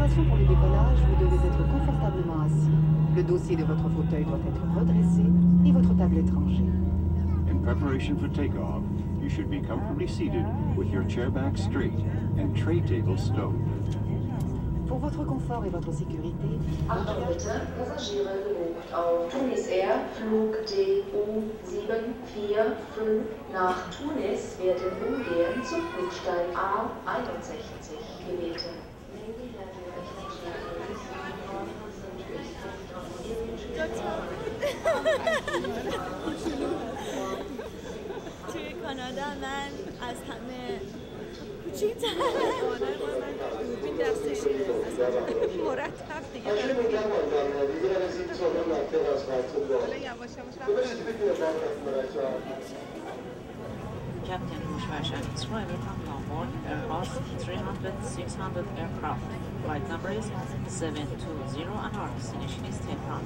préparation pour le décollage, vous devez être confortablement assis. Le dossier de votre fauteuil doit être redressé et votre tablette rangée. In preparation for takeoff, you should be comfortably seated with your chair back straight and tray table stowed. Pour votre confort et votre sécurité, Achtung bitte, Passagiere gebucht auf Tunis Air, Flug DU745 nach Tunis werden umgehend zum Flugsteig A61 gebeten. توی کانادا من از همه کوچیک‌ترم دوربین دستشون مرتب دیگه Captain Mushwashan is welcome on board Airbus 300-600 aircraft. Flight number is 720 and our destination is Tehran.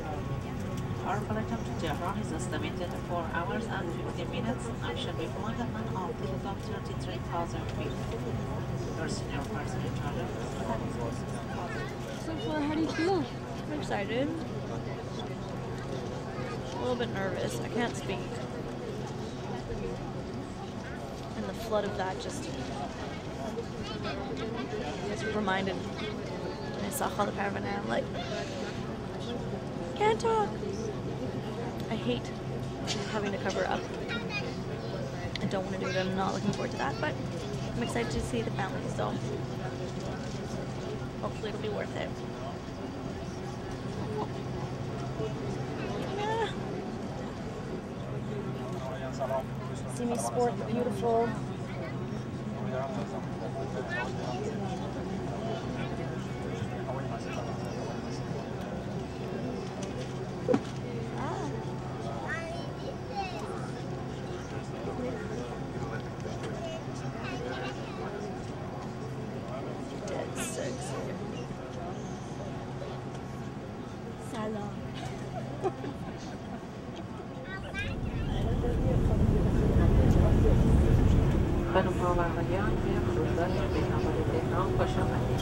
Our flight time to Tehran is estimated 4 hours and 50 minutes and shall be flying at an altitude of 33,000 feet. Your senior person in charge of So far, how do you feel? I'm excited. A little bit nervous. I can't speak. And the flood of that just reminded when I saw Khalid Parvana, I'm like, can't talk. I hate having to cover up. I don't want to do it. I'm not looking forward to that, but I'm excited to see the family, so hopefully it'll be worth it. Yeah. See me sport the beautiful. خانم‌ها و آقایان به فرودگاه مهرآباد تهران خوش آمدید.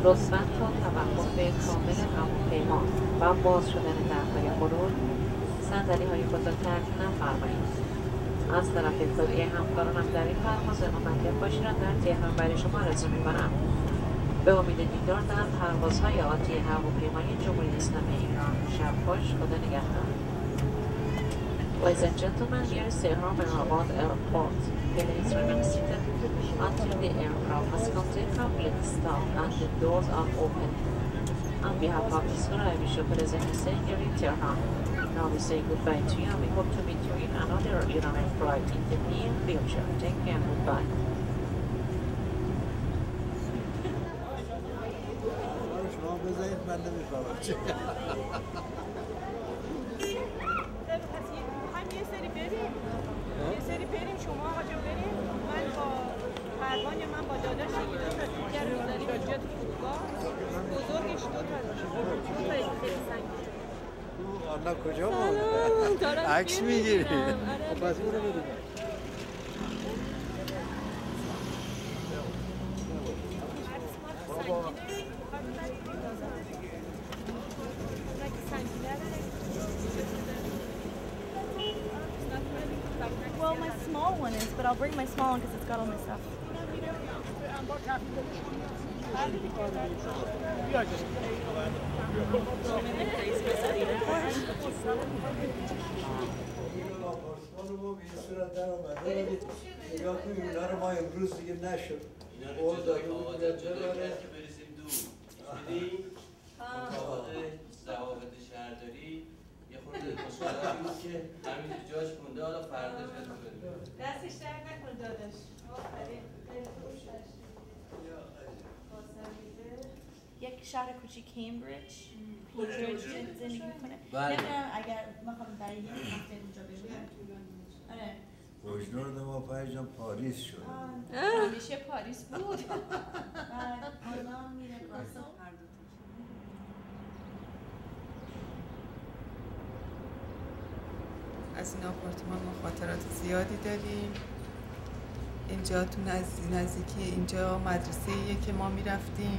لطفاً تا توقف کامل هواپیما و باز شدن درهای ورود صندلی‌های خود را ترک نفرمایید. از طرف کلی همکارانم در این پرواز امنیت باشید را در تهران برای شما آرزو می‌کنم. به امید دیدار در پروازهای آتی هواپیمای جمهوری اسلامی ایران. شب خوش. خدا نگهدار. Ladies and gentlemen, here is Tehran Mehrabad Airport. Please remain seated until the aircraft has completely completely stopped and the doors are open. On behalf of Israel, I wish you a pleasant stay here in Tehran. Now we say goodbye to you and we hope to meet you in another Iranian flight in the near future. Take care and goodbye. یه سری بریم شما آقا جان بریم من با پروان من با داداش دیگر می‌ذاریم اینجا تو فرودگاه بزرگش دو تا خیلی سنگین آنا کجا بود؟ عکس میگیری؟ خب پس برو بریم Well, my small one is, but I'll bring my small one because it's got all my stuff. یه خورده مشکلاتی بود که همین جاش مونده حالا فردا جاش بریم دستش درد نکن داداش آفرین خیلی خوب شد یک شهر کوچیک کمبریج زندگی میکنه بله نمیدونم اگر بخوام برای یک هفته اونجا بمونم آره روزنورد ما پایجان پاریس شد همیشه پاریس بود آنا میره از این آپارتمان ما خاطرات زیادی داریم. اینجا تو نزدیکی اینجا مدرسه‌ایه که ما میرفتیم.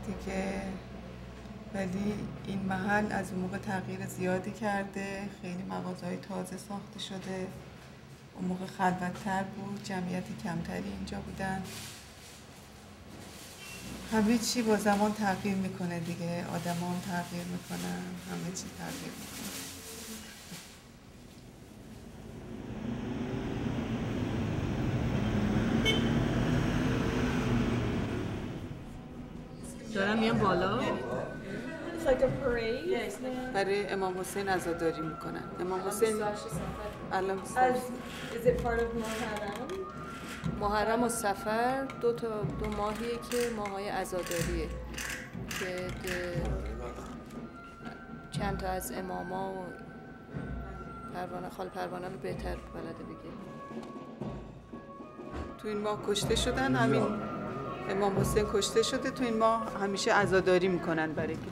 دیگه، ولی این محل از اون موقع تغییر زیادی کرده، خیلی مغازه‌های تازه ساخته شده. اون موقع خلوت‌تر بود، جمعیت کمتری اینجا بودن. همه چی با زمان تغییر میکنه دیگه، آدم هم تغییر میکنن، همه چی تغییر میکنه. دارم میام بالا. برای امام حسین عزاداری میکنن. امام حسین الان محرم و صفر دو ماهیه که ماهای عزاداریه که چند تا از اماما و خال پروانه رو بهتر بلده بگه. تو این ماه کشته شدن، همین امام حسین کشته شده. تو این ماه همیشه عزاداری میکنن برای کسی.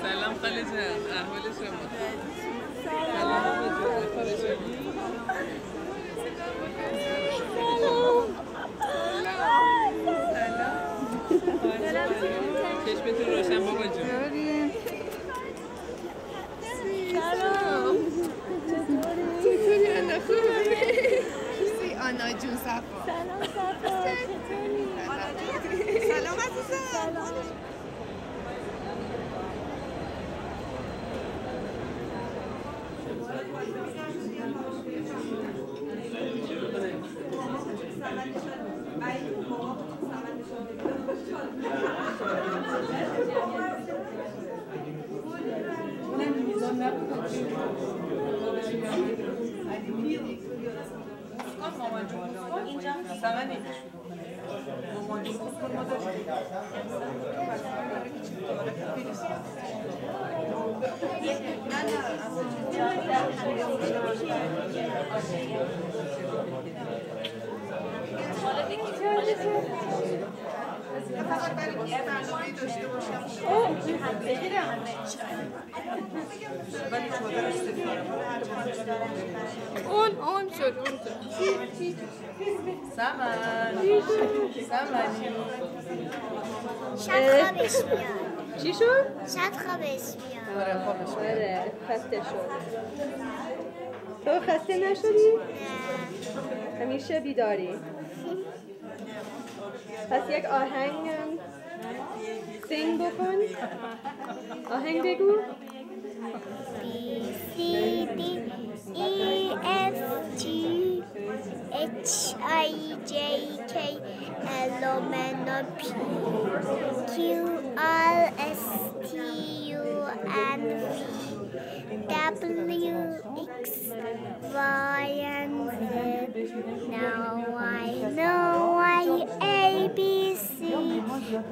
سلام خاله جان، احوال شما؟ چشمتون روشن بابا جون. سلام. چطوری آنا؟ خوبه؟ مرسی آنا جون. صفا. سلام صفا. چطوری؟ سلام عزیزم. سلام. اون شد شاید خوابش بیاد. چی شد؟ شاید خوابش بیاد. آره خسته شد. تو خسته نشدی؟ نه. همیشه بیداری. پس یک آهنگ سینگ بکن. آهنگ بگو. B C D E F G H I J K L M N O P Q R S T U N V W, X, Y, and Z. Now I know why A, B, C.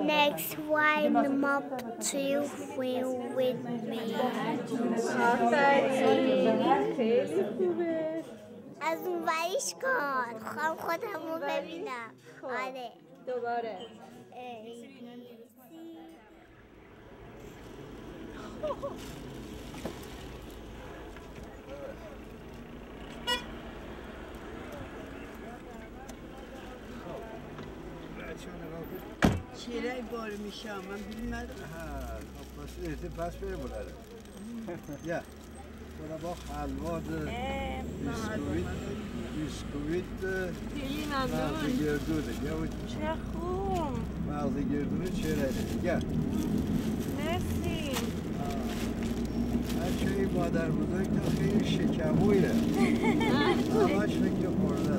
Next, wind up to win with me. خیلی خوبه. از اون وریش کن. خودمو ببینم. آره. دوباره. چیرای بار میشه من بیرون ندارم پس بره بلاره یا برای با خلوات بیسکویت خیلی مغز ممنون. گردونه چه خوب. مغز گردونه چرا یا مرسی. بچه این مادر بزرگ تا خیلی شکمویه همش فکر خورده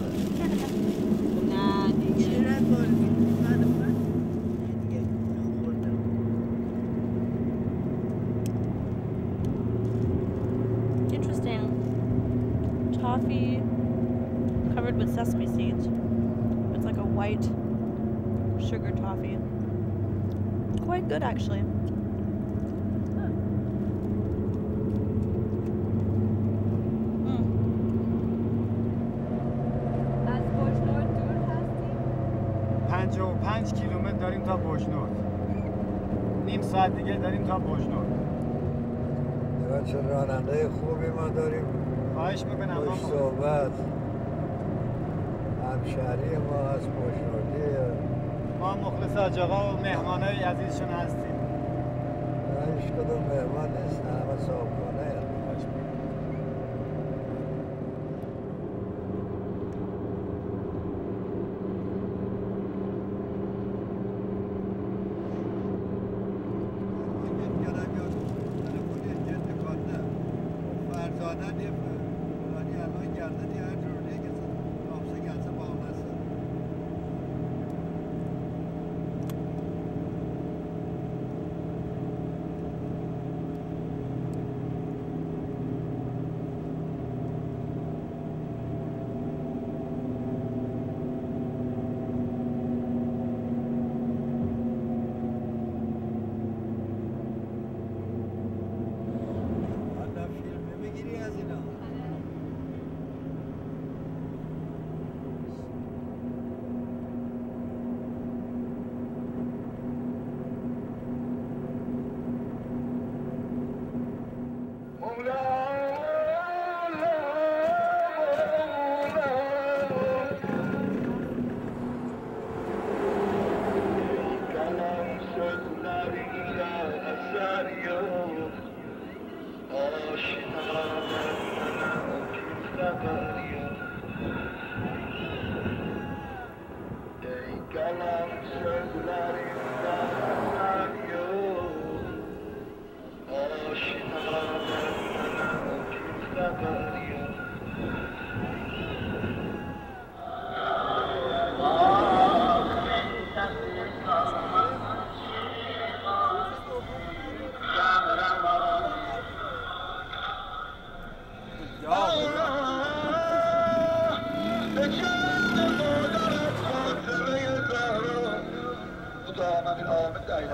نه دیگه چیرای بار میشه Interesting. Toffee covered with sesame seeds. It's like a white sugar toffee. Quite good, actually. از بجنورد دور هستیم؟ 55 کیلومتر داریم تا بجنورد. نیم ساعت دیگه داریم تا بجنورد. چه راننده خوبی ما داریم. خواهش میکنم خوش صحبت. همشهری ما از بجنوردی. ما مخلص حاج آقا و مهمانای عزیزشون هستیم. نه هیچ کدوم مهمان نیستن، همه صاحبخانه هستن.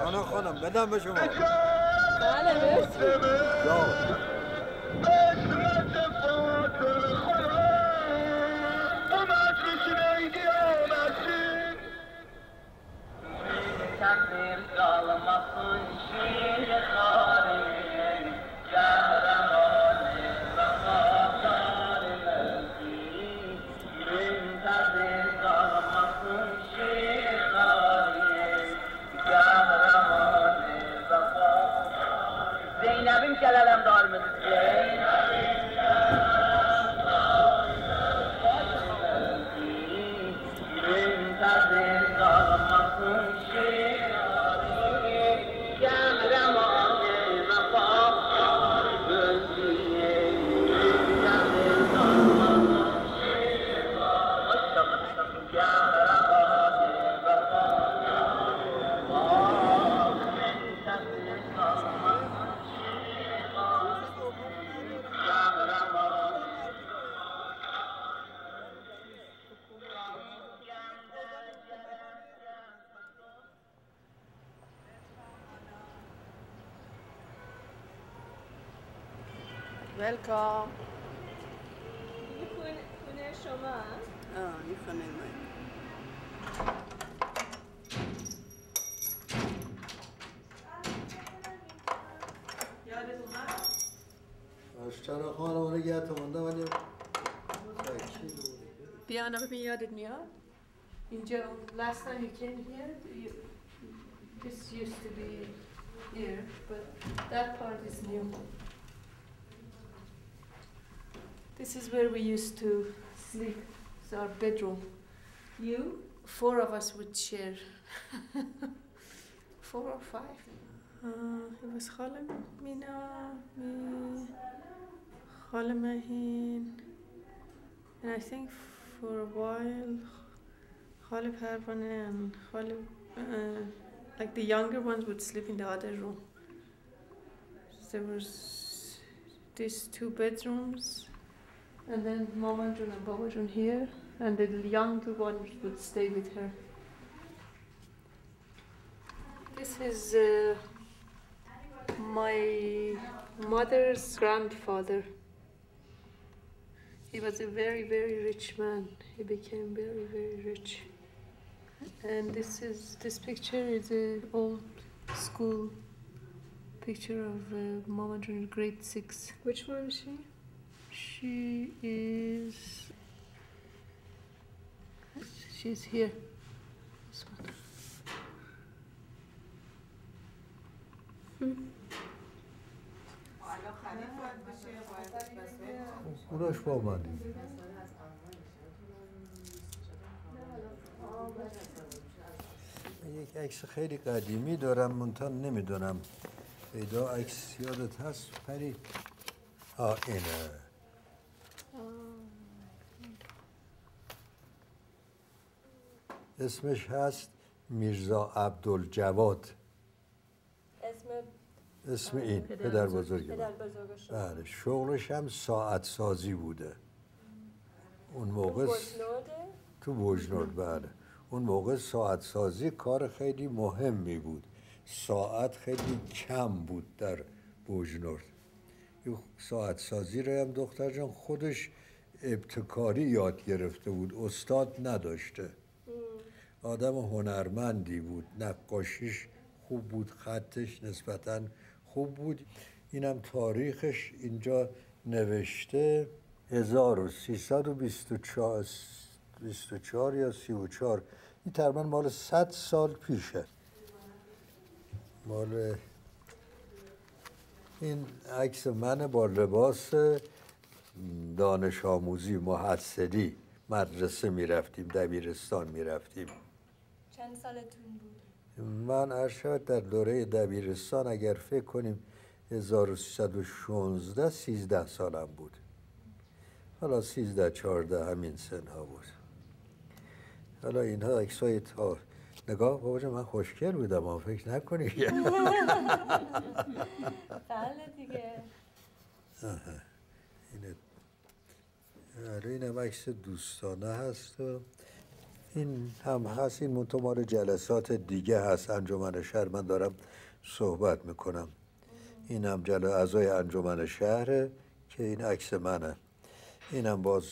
آنا خانم بدم به شما بله مرسی Zeynep'im gelelim darmıdır. Welcome. این خونه شما؟ این خونه من. یادت اومد؟ آشتر خانواده گرد مونده ولی بیانا ببین یادت میاد؟ اینجا last time you came here, this used to be here, but that part is new. This is where we used to sleep. It's our bedroom. You? 4 of us would share. 4 or 5. It was خاله مینا، خاله مهین, and I think for a while خاله پروانه and خاله, like the younger ones would sleep in the other room. There was these 2 bedrooms, and then Mama Jun and Baba Jun here, and the younger one would stay with her. This is my mother's grandfather. He was a very, very rich man. He became very, very rich. And this picture is an old school picture of Mama Jun, grade 6. Which one is she? She's here. This one. اوناش با منیم. یک عکس خیلی قدیمی دارم منتها نمیدونم پیدا عکس یادت هست پری؟ اینه. اسمش هست میرزا عبدالجواد. اسم این پدر بزرگ بله، شغلش هم ساعت سازی بوده اون موقع تو بوجنورد. بله اون موقع ساعت سازی کار خیلی مهمی بود، ساعت خیلی کم بود در بوجنورد. ساعت سازی رو هم دختر جان خودش ابتکاری یاد گرفته بود، استاد نداشته. آدم هنرمندی بود، نقاشیش خوب بود، خطش نسبتاً خوب بود. اینم تاریخش اینجا نوشته 1324 یا 34. این تقریبا مال 100 سال پیشه. مال این عکس من با لباس دانش آموزی محصلی مدرسه میرفتیم، دبیرستان میرفتیم. چند سالتون بود؟ من ارشد در دوره دبیرستان اگر فکر کنیم 1316 13 سالم بود. حالا 13 14 همین سن ها بود. حالا اینها عکسای تا نگاه بابا جان من خوشگل بودم اما فکر نکنی. بله دیگه. این هم عکس دوستانه هست و این هم هست. این منطقه مال جلسات دیگه هست انجمن شهر، من دارم صحبت میکنم. این هم اعضای انجمن شهره که این عکس منه. این هم باز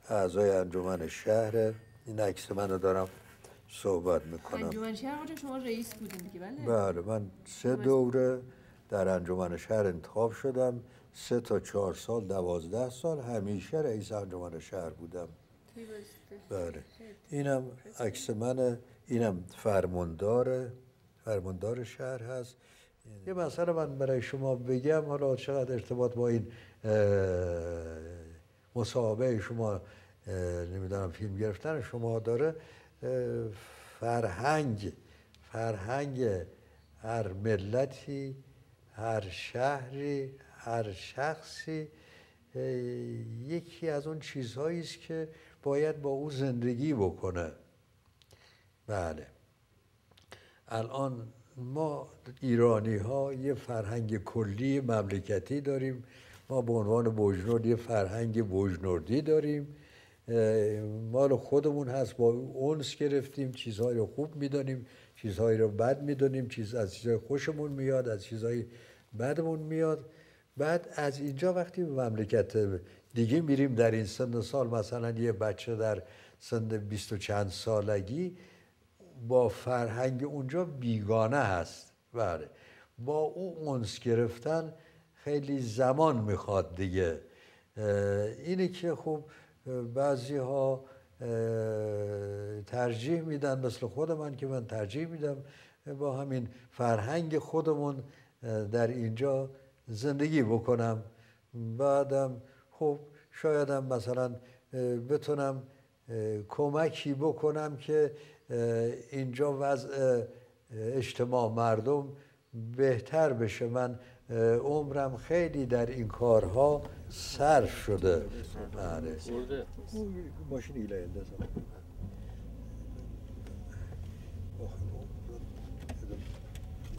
اعضای انجمن شهره، این عکس منو دارم صحبت میکنم. انجمن شهر آقا شما رئیس بودین دیگه؟ بله من 3 دوره در انجمن شهر انتخاب شدم، 3 تا 4 سال 12 سال همیشه رئیس انجمن شهر بودم. بله اینم عکس منه، اینم فرماندار شهر هست. یه مسئله من برای شما بگم، حالا چقدر ارتباط با این مصاحبه شما نمیدونم فیلم گرفتن شما داره. فرهنگ هر ملتی، هر شهری، هر شخصی یکی از اون چیزهایی است که باید با او زندگی بکنه. بله الان ما ایرانی ها یه فرهنگ کلی مملکتی داریم. ما به عنوان بوجنورد یه فرهنگ بوجنوردی داریم، مال خودمون هست، با اونس گرفتیم، چیزهایی رو خوب میدانیم، چیزهایی رو بد میدانیم، از چیزهای خوشمون میاد، از چیزهای بدمون میاد. بعد از اینجا وقتی به مملکت دیگه میریم در این سن سال، مثلا یه بچه در سن 20 و چند سالگی با فرهنگ اونجا بیگانه هست. بله، با اون انس گرفتن خیلی زمان میخواد دیگه. اینه که خب بعضی ها ترجیح میدن، مثل خود من که من ترجیح میدم با همین فرهنگ خودمون در اینجا زندگی بکنم. بعدم خب شایدم مثلا بتونم کمکی بکنم که اینجا وضع اجتماع مردم بهتر بشه. من عمرم خیلی در این کارها صرف شده. بله. ماشین ایله اندازم.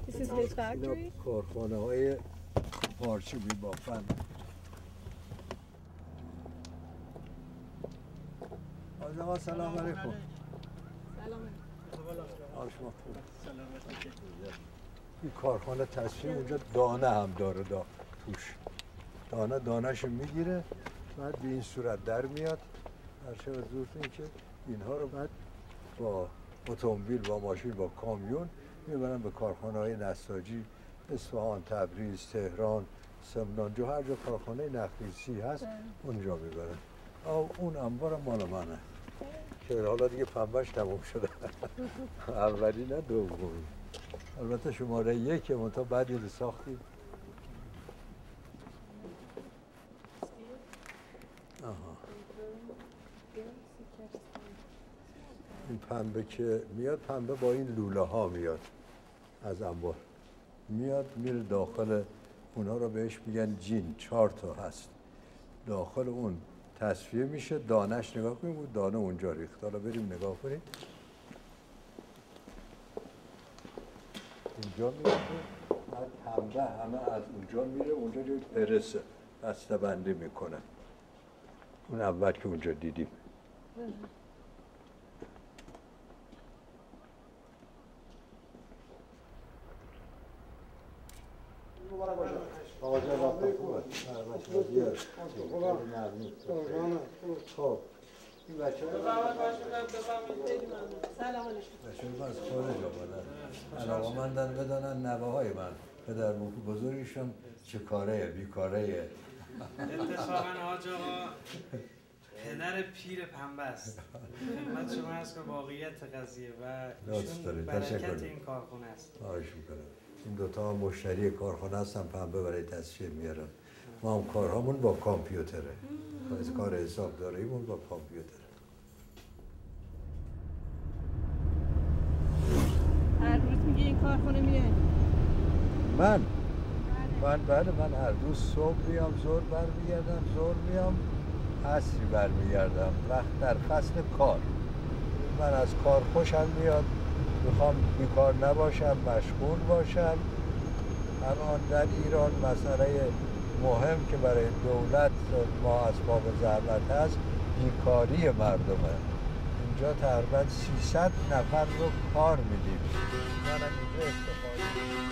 This is his factory? کارخانه های پارچه می بافن. آقا سلام علیکم. سلام. حال شما خوب؟ این کارخانه تصفیه اونجا دانه هم داره توش. دانهش میگیره، بعد به این صورت در میاد. هرچه از دورتون که اینها رو بعد با اتومبیل، با ماشین، با کامیون میبرن به کارخانه های نساجی، اصفهان، تبریز، تهران، سمنانجو، هر جا کارخانه نخلیسی هست اونجا میبرن. اون انبار مال منه که حالا دیگه پنبهش تموم شده. اولی نه دومی. البته شماره 1 منتها بعد یه ساختیم. این پنبه که میاد، پنبه با این لوله ها میاد از انبار، میاد میره داخل اونها رو بهش میگن جین. 4 تا هست داخل اون تصفیه میشه. دانش نگاه کنیم، اون دانه اونجا ریخت. حالا بریم نگاه کنیم. اینجا میره، بعد پنبه همه از اونجا میره، اونجا جای پرسه بسته بندی میکنه. اون اول که اونجا دیدیم. آقا جان وقت خوبه. خب این بچه سلام علیکم. بچه از خارج آمدن. علاقه‌مندن بدانن نوه های من، پدر بزرگشون چه کاره، بیکاره. اتفاقا حاج آقا پدر پیر پنبه است. خدمت شما هست که واقعیت قضیه و ایشون برکت این کارخونه است. خواهش میکنم. این دوتا مشتری کارخانه هستن، پنبه برای تصفیه میارن. ما هم کارهامون با کامپیوتره. از کار حسابداریمون با کامپیوتره. هر روز میگه این کارخونه میای؟ من هر روز صبح میام، ظهر برمیگردم، ظهر میام، عصری برمیگردم. وقت در فصل کار. من از کار خوشم میاد، میخوام بیکار نباشم، مشغول باشم. الان در ایران مسئله مهم که برای دولت ما اسباب زحمت هست بیکاری مردمه. اینجا تقریبا 300 نفر رو کار میدیم. منم اینجا استفاده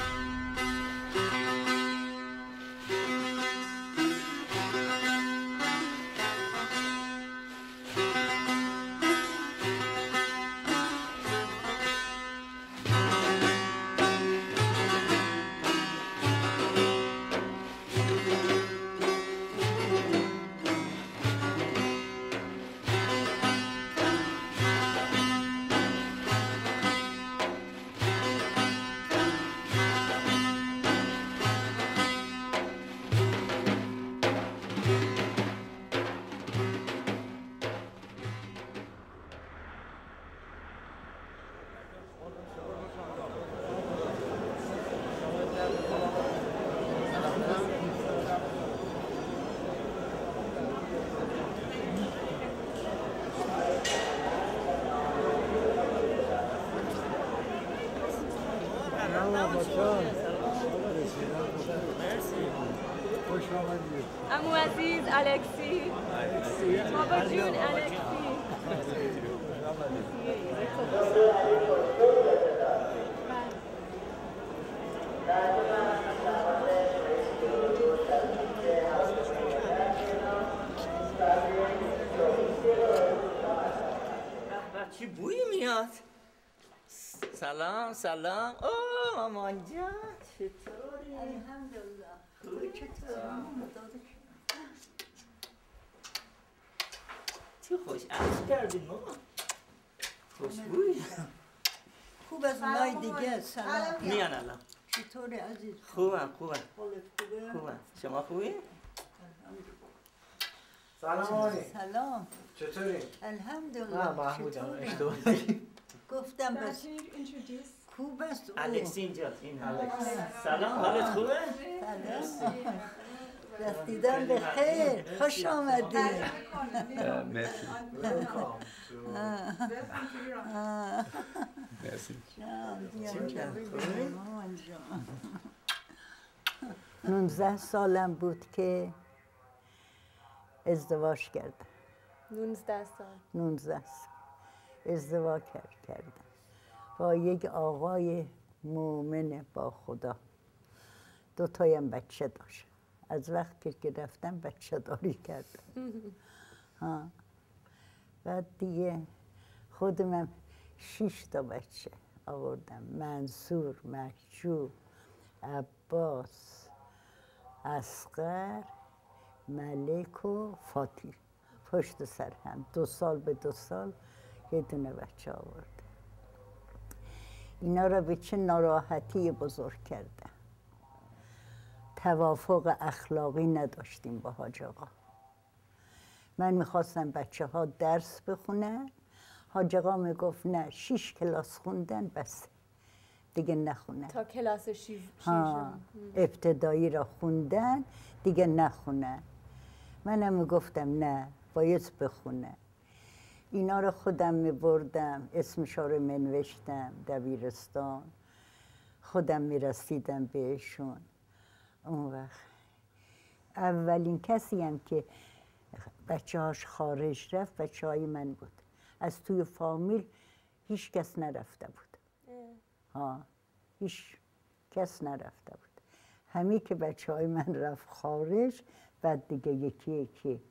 عمو عزیز الکسی. بابا جون الکسی. چی بویی میاد؟ سلام سلام. اوه مامان جان چطوری؟ الحمدلله. خوبی چطور؟ چه خوش عرض کردین مامان. خوشبوی. خوب از اونای دیگه. سلام. میان الان. چطوری عزیز؟ خوبم. حالت خوبه؟ خوبم. شما خوبی؟ سلام آنی. سلام. چطوری؟ الحمدلله. نه محمودم اشتباه گفتم بس خوب است او. الکس اینجاست. این الکس. سلام حالت خوبه؟ سلام. دست دیدن به خیر. خوش آمدی. مرسی. مرسی. 19 سالم بود که ازدواج کردم. 19 سال. 19 سال ازدواج کردم با یک آقای مؤمن با خدا. 2 تایم بچه داشت. از وقتی که رفتم بچه داری کردم. بعد دیگه خودم 6 تا بچه آوردم. منصور، محجوب، عباس، اصغر، ملک و فاطی. پشت سر هم 2 سال به 2 سال یه دونه بچه آوردم. اینا را به چه ناراحتی بزرگ کردم. توافق اخلاقی نداشتیم با حاج آقا. من میخواستم بچه ها درس بخونن. حاج آقا میگفت نه 6 کلاس خوندن بس دیگه نخونن. تا کلاس 6. ابتدایی را خوندن دیگه نخونن. منم میگفتم نه باید بخونن. اینا رو خودم میبردم اسمشا رو منوشتم دبیرستان. خودم میرسیدم بهشون. اون وقت اولین کسی هم که بچه هاش خارج رفت بچه های من بود. از توی فامیل هیچ کس نرفته بود. هیچ کس نرفته بود. همین که بچه های من رفت خارج. بعد دیگه یکی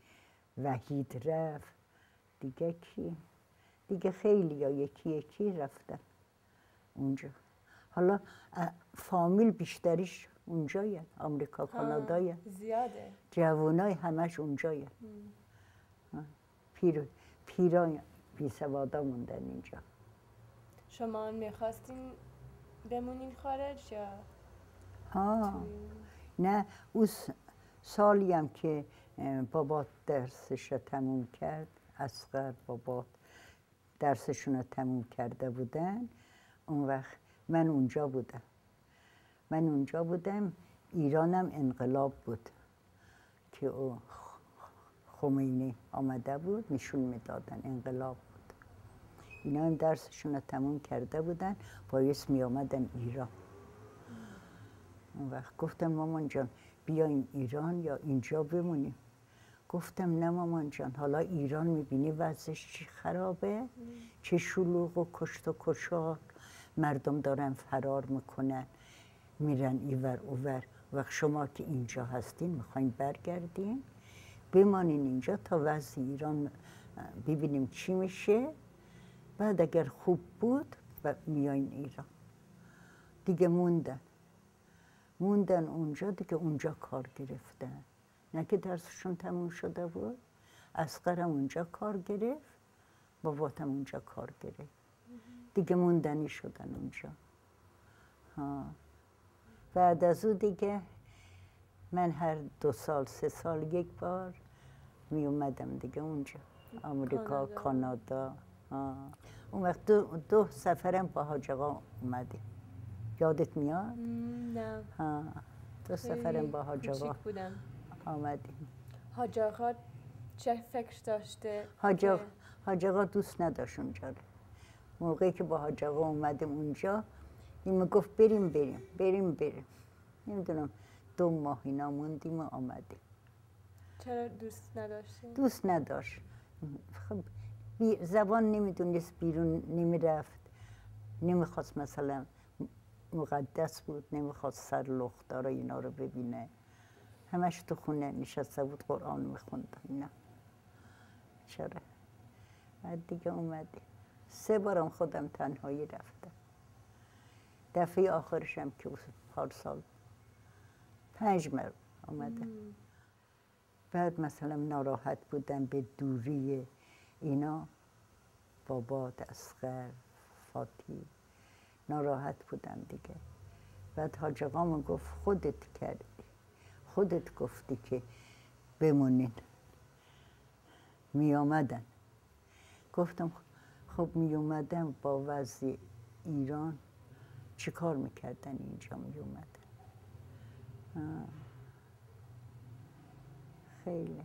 وحید رفت. دیگه کی؟ دیگه خیلی یا یکی رفتن اونجا. حالا فامیل بیشتریش اونجایه. آمریکا کانادایه. زیاده. جوانای همش اونجایه. پیران بیسوادا موندن اینجا. شما میخواستین بمونین خارج یا؟ نه اون سالی هم که بابا درسش رو تموم کرد. اصغر بابا درسشون رو تموم کرده بودن. اون وقت من اونجا بودم. ایرانم انقلاب بود که او خمینی آمده بود نشون میدادن انقلاب بود. اینا هم درسشون رو تموم کرده بودن باید می آمدن ایران. اون وقت گفتم مامان جان بیایم ایران یا اینجا بمونیم. گفتم نه مامان جان حالا ایران میبینی وضعش چی خرابه. چه شلوغ و کشت و کشار. مردم دارن فرار میکنن میرن ایور اوور. وقت شما که اینجا هستین میخواین برگردین بمانین اینجا تا وضع ایران ببینیم چی میشه. بعد اگر خوب بود میاین ایران. دیگه موندن اونجا. دیگه اونجا کار گرفتن. نه که درسشون تموم شده بود. اصغرم اونجا کار گرفت. باباتم اونجا کار گرفت. دیگه موندنی شدن اونجا. بعد از اون دیگه من هر 2 سال 3 سال یک بار می اومدم دیگه اونجا. آمریکا کانادا. اون وقت 2 سفرم با حاج آقا اومدیم. یادت میاد؟ نه. 2 سفرم با حاج آقا آمدیم. حاج آقا چه فکر داشته؟ حاج آقا دوست نداشت اونجا رو. موقعی که با حاج آقا اومدیم اونجا این میگفت بریم. نمیدونم 2 ماه اینا موندیم و آمدیم. چرا دوست نداشته؟ دوست نداشت. خب زبان نمیدونست بیرون نمیرفت. نمیخواست مثلا مقدس بود. نمیخواست سر لختار اینا رو ببینه. همش تو خونه نشسته بود قرآن میخوند اینا. چرا؟ بعد دیگه اومدیم. 3 بارم خودم تنهایی رفتم. دفعه آخرشم که پارسال 5 مرد آمدم. بعد مثلا ناراحت بودم به دوری اینا، بابا، اصغر، فاتی، ناراحت بودم دیگه. بعد حاج آقامون گفت خودت کردی، خودت گفتی که بمونین. می آمدن. گفتم خب می اومدن با وضع ایران چی کار میکردن اینجا می اومدن. خیلی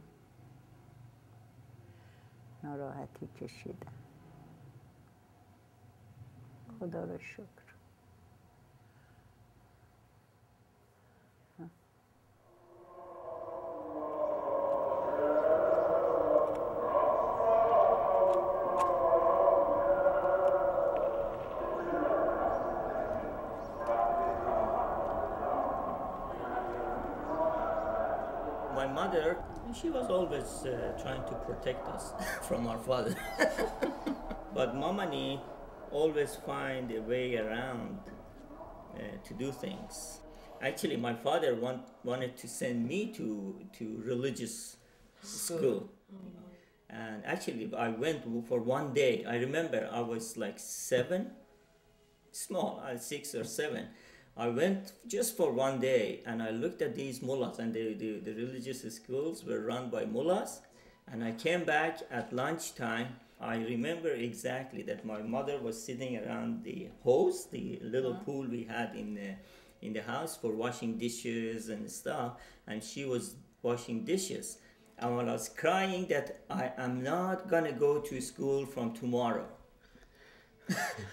ناراحتی کشیدم. خدا رو شکر. My mother, she was always trying to protect us from our father. But Mamani always find a way around to do things. Actually, my father wanted to send me to religious school. And actually, I went for 1 day. I remember I was like 7, small, 6 or 7. I went just for 1 day, and I looked at these mullahs, and the religious schools were run by mullahs. And I came back at lunchtime. I remember exactly that my mother was sitting around the hose, the little pool we had in the house for washing dishes and stuff, and she was washing dishes. And I was crying that I am not gonna go to school from tomorrow.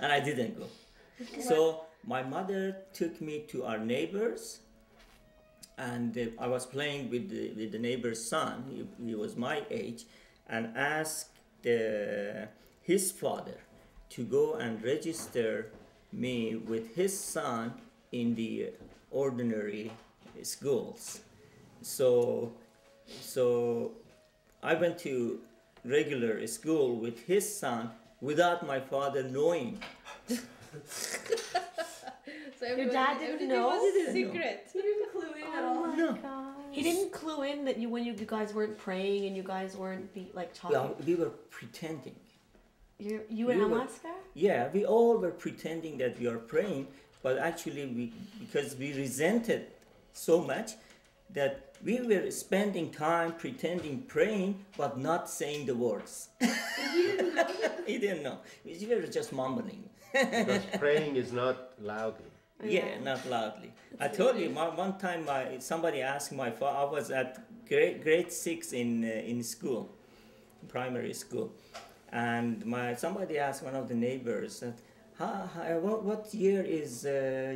And I didn't go. So my mother took me to our neighbors, and I was playing with the neighbor's son. He was my age, and asked his father to go and register me with his son in the ordinary schools. So I went to regular school with his son without my father knowing. So your dad didn't know? Secret. He didn't clue in at all? No. He didn't clue in that when you guys weren't praying and you guys weren't talking? Well, we were pretending. You and Alaska? Yeah, we all were pretending that we are praying, but actually because we resented so much that we were spending time pretending praying, but not saying the words. He didn't know. We were just mumbling. Because praying is not loudly. Yeah, not loudly. I told you, one time somebody asked my father, I was at grade 6 in school, primary school, and somebody asked one of the neighbors, that, what year is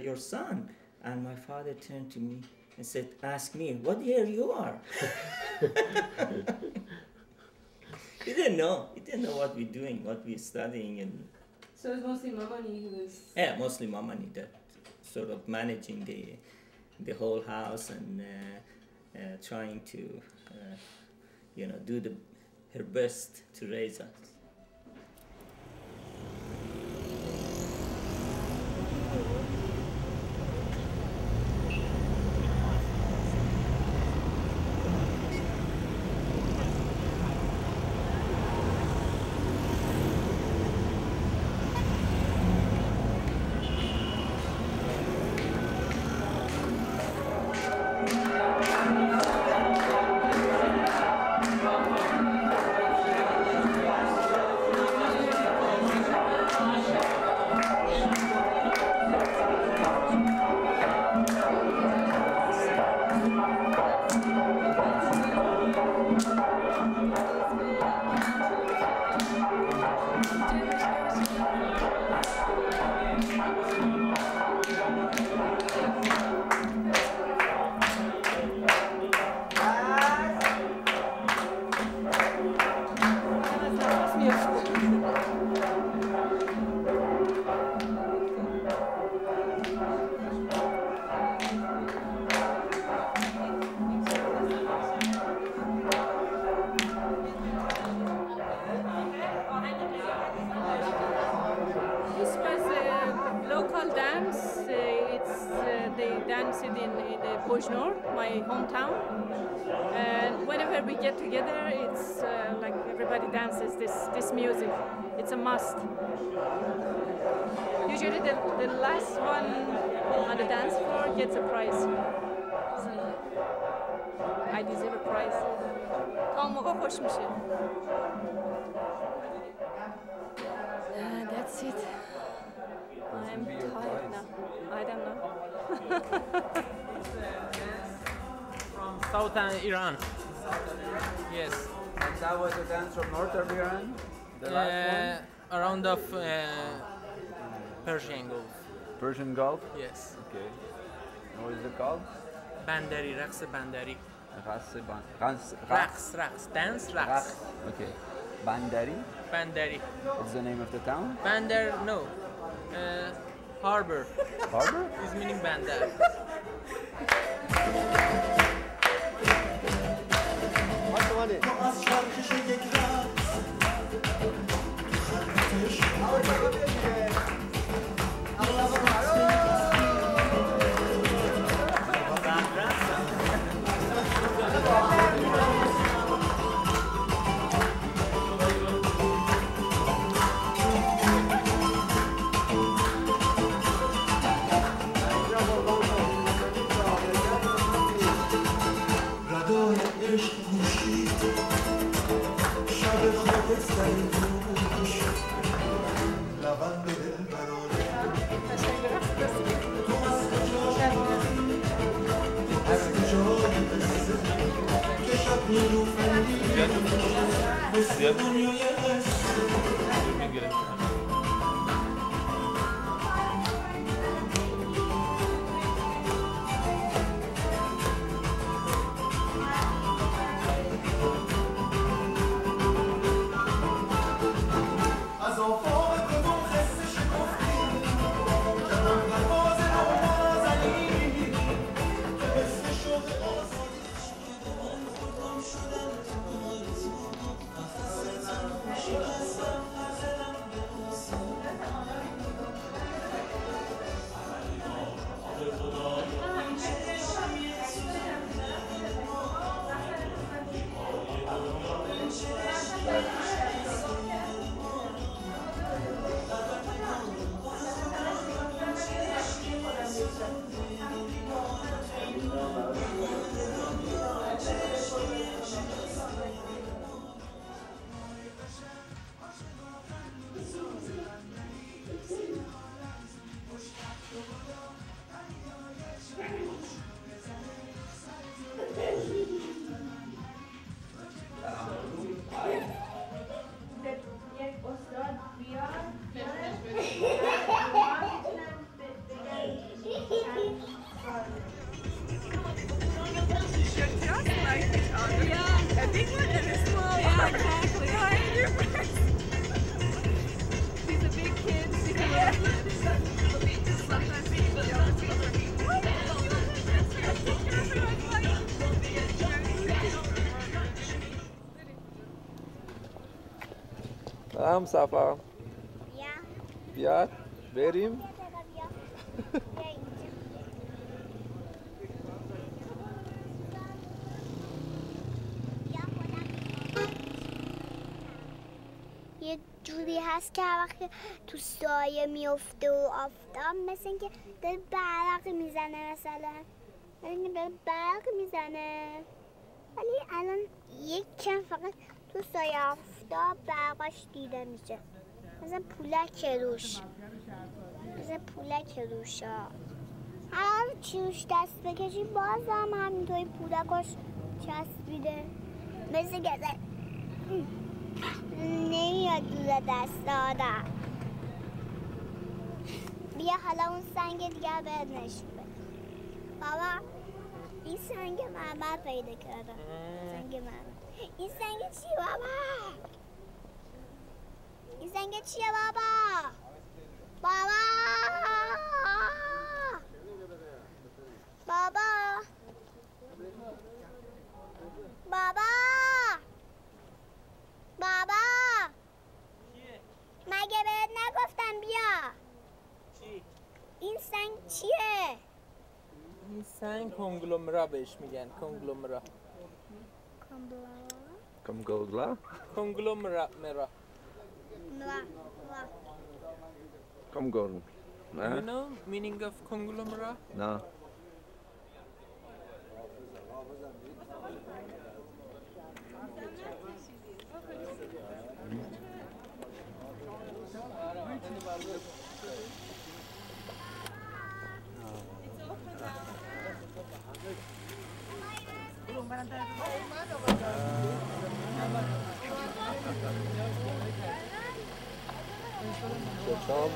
your son? And my father turned to me and said, ask me, what year you are? He didn't know. He didn't know what we're doing, what we're studying. So it was mostly Mamani who was... Yeah, mostly Mamani, that sort of managing the whole house and trying to, do her best to raise us. city in Bojnor, my hometown. And whenever we get together, it's like everybody dances this music. It's a must. Usually the last one on the dance floor gets a prize. So I deserve a prize. تا موقع خوش میشه. That's it. I'm tired now. I don't know. From southern Iran. Yes. And that was a dance from northern Iran? The last one? Around of Persian Gulf. Persian Gulf? Yes. Okay. And what is it called? Bandari, Raqs Bandari. Raqs. Dance Raqs. Okay. Bandari? Bandari. What's the name of the town? Bandar, no. Harbor. Harbor? Is meaning Bandar. صفا بیا بریم یه جوری هست که وقتی تو سایه میفته و آفتاب مثل اینکه داره برق میزنه مثلا داره برق میزنه ولی الان یک کم فقط تو سایه آفتاب برقاش دیده میشه مثل پولک روش هر چیوش دست بکشی باز هم همینطوری پولکاش چسبیده مثل که نمیاد دور دست آدم بیا حالا اون سنگ دیگر بهت نشون بده بابا این سنگ مرمر پیدا کردم این سنگ چیه بابا؟ این سنگ چیه بابا؟ بابا مگه بهت نگفتم بیا؟ این سنگ چیه؟ این سنگ کنگلومرا بهش میگن. کنگلومرا. کنگلومرا؟ کنگلومرا. کنگلومرا. You know meaning of conglomerate? No. کتاب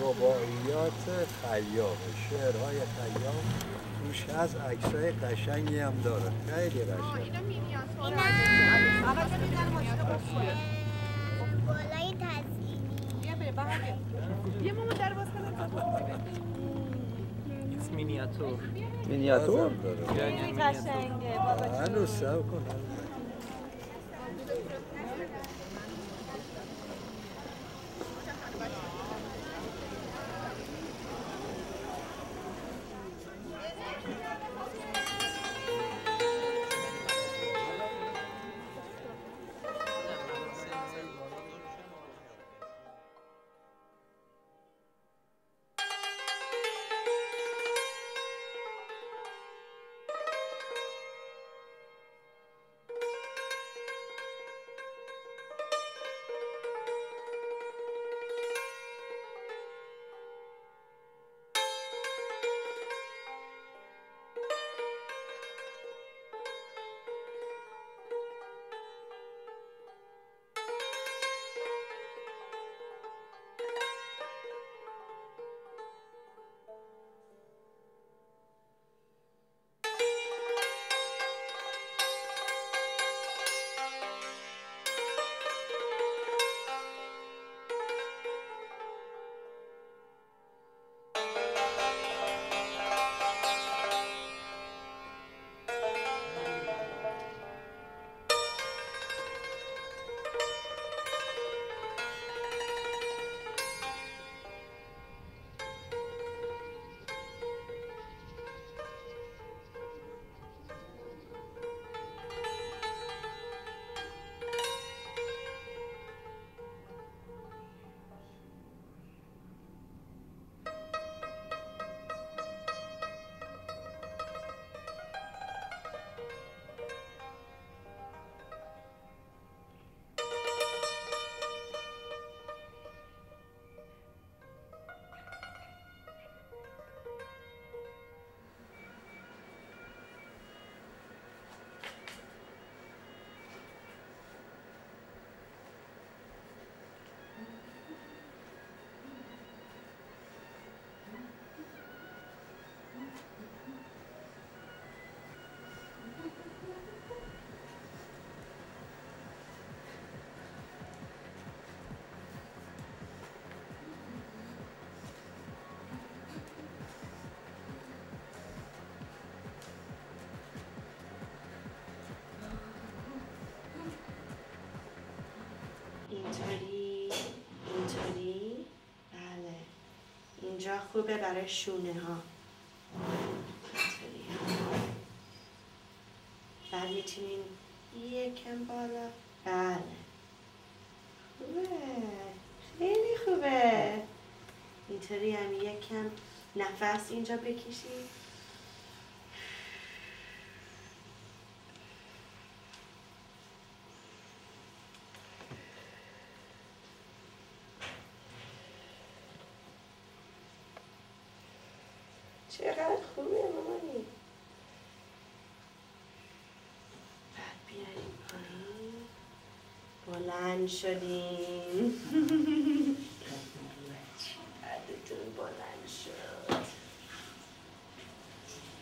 رباعیات خیام، شعرهای خیام، توش هست، عکسای قشنگی هم داره، خیلی قشنگ. بالای تزیینی. بیا مامان در باز کنم. It's miniature. مینیاتور؟ خیلی قشنگه بابا جون. هنوز سب کنم. اینطوری بله اینجا خوبه برای شونه ها اینطوری بعد میتونین یکم بالا بله خوبه خیلی خوبه اینطوری هم یکم نفس اینجا بکشید چقدر خوبه مامانی بعد بیاریم پایین بلند شدیم بعدتون بلند شد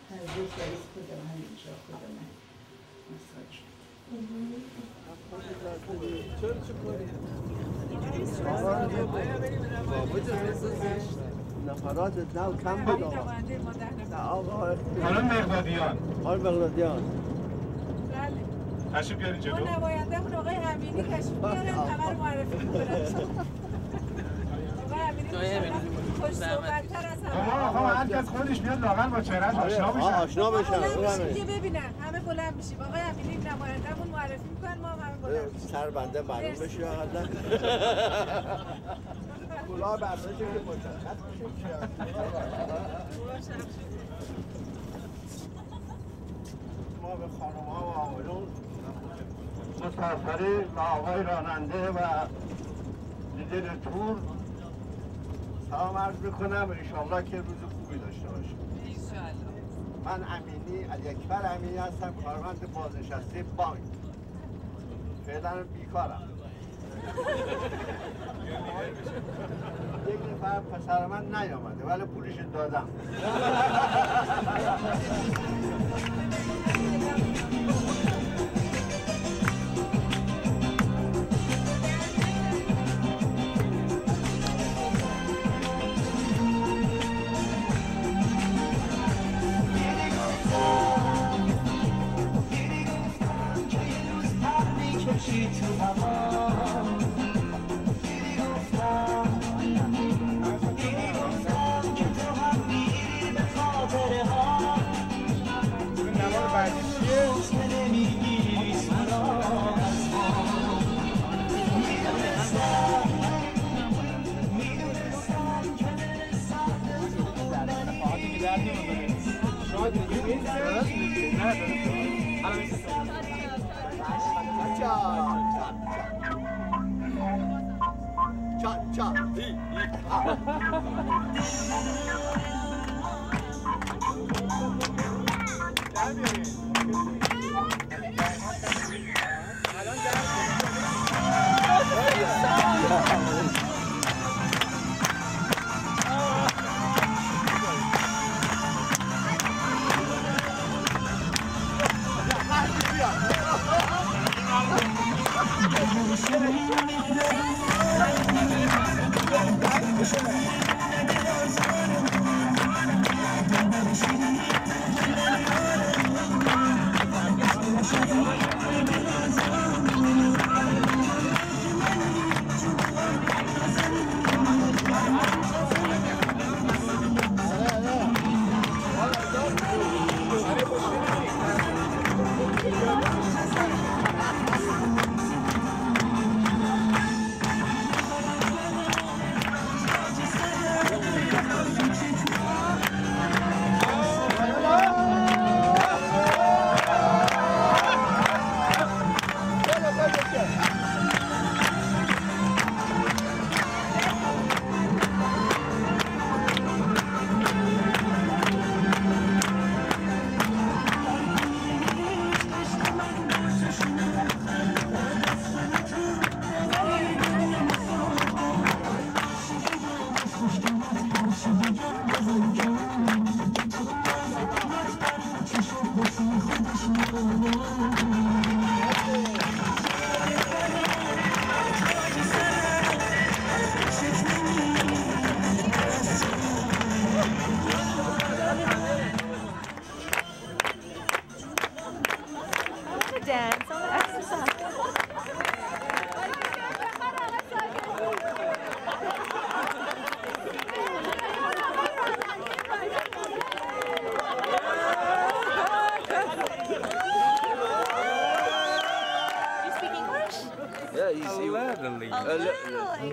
هرزش بریز خودم همینجا خودم مساج نفرات نو کم بود آقا خانم مقدادیان خانم مقدادیان تشریف بیارین جلو ما نماینده‌مون آقای امینی تشریف بیارن همه رو معرفی کنن آقای امینی خوش صحبت‌تر از همه. آقا هر کس خودش بیاد لاغر با چهره‌اش آشنا بشه. آشنا بشن. بلند میشیم که ببینن. همه بلند میشیم. آقای امینی نماینده‌مون معرفی می‌کنن ما همه بلند میشیم. سر بنده معلوم بشه حالا. کلاه برداشت که مشخص بشه. ما به خانم‌ها و آقایون مسافری و آقای راننده و لیدر تور سلام عرض میکنم. انشاءالله که روز خوبی داشته باشیم. من امینی علی‌اکبر امینی هستم، کارمند بازنشسته بانک. فعلا بیکارم. یک نفر پسر من نیامده ولی پولش دادم.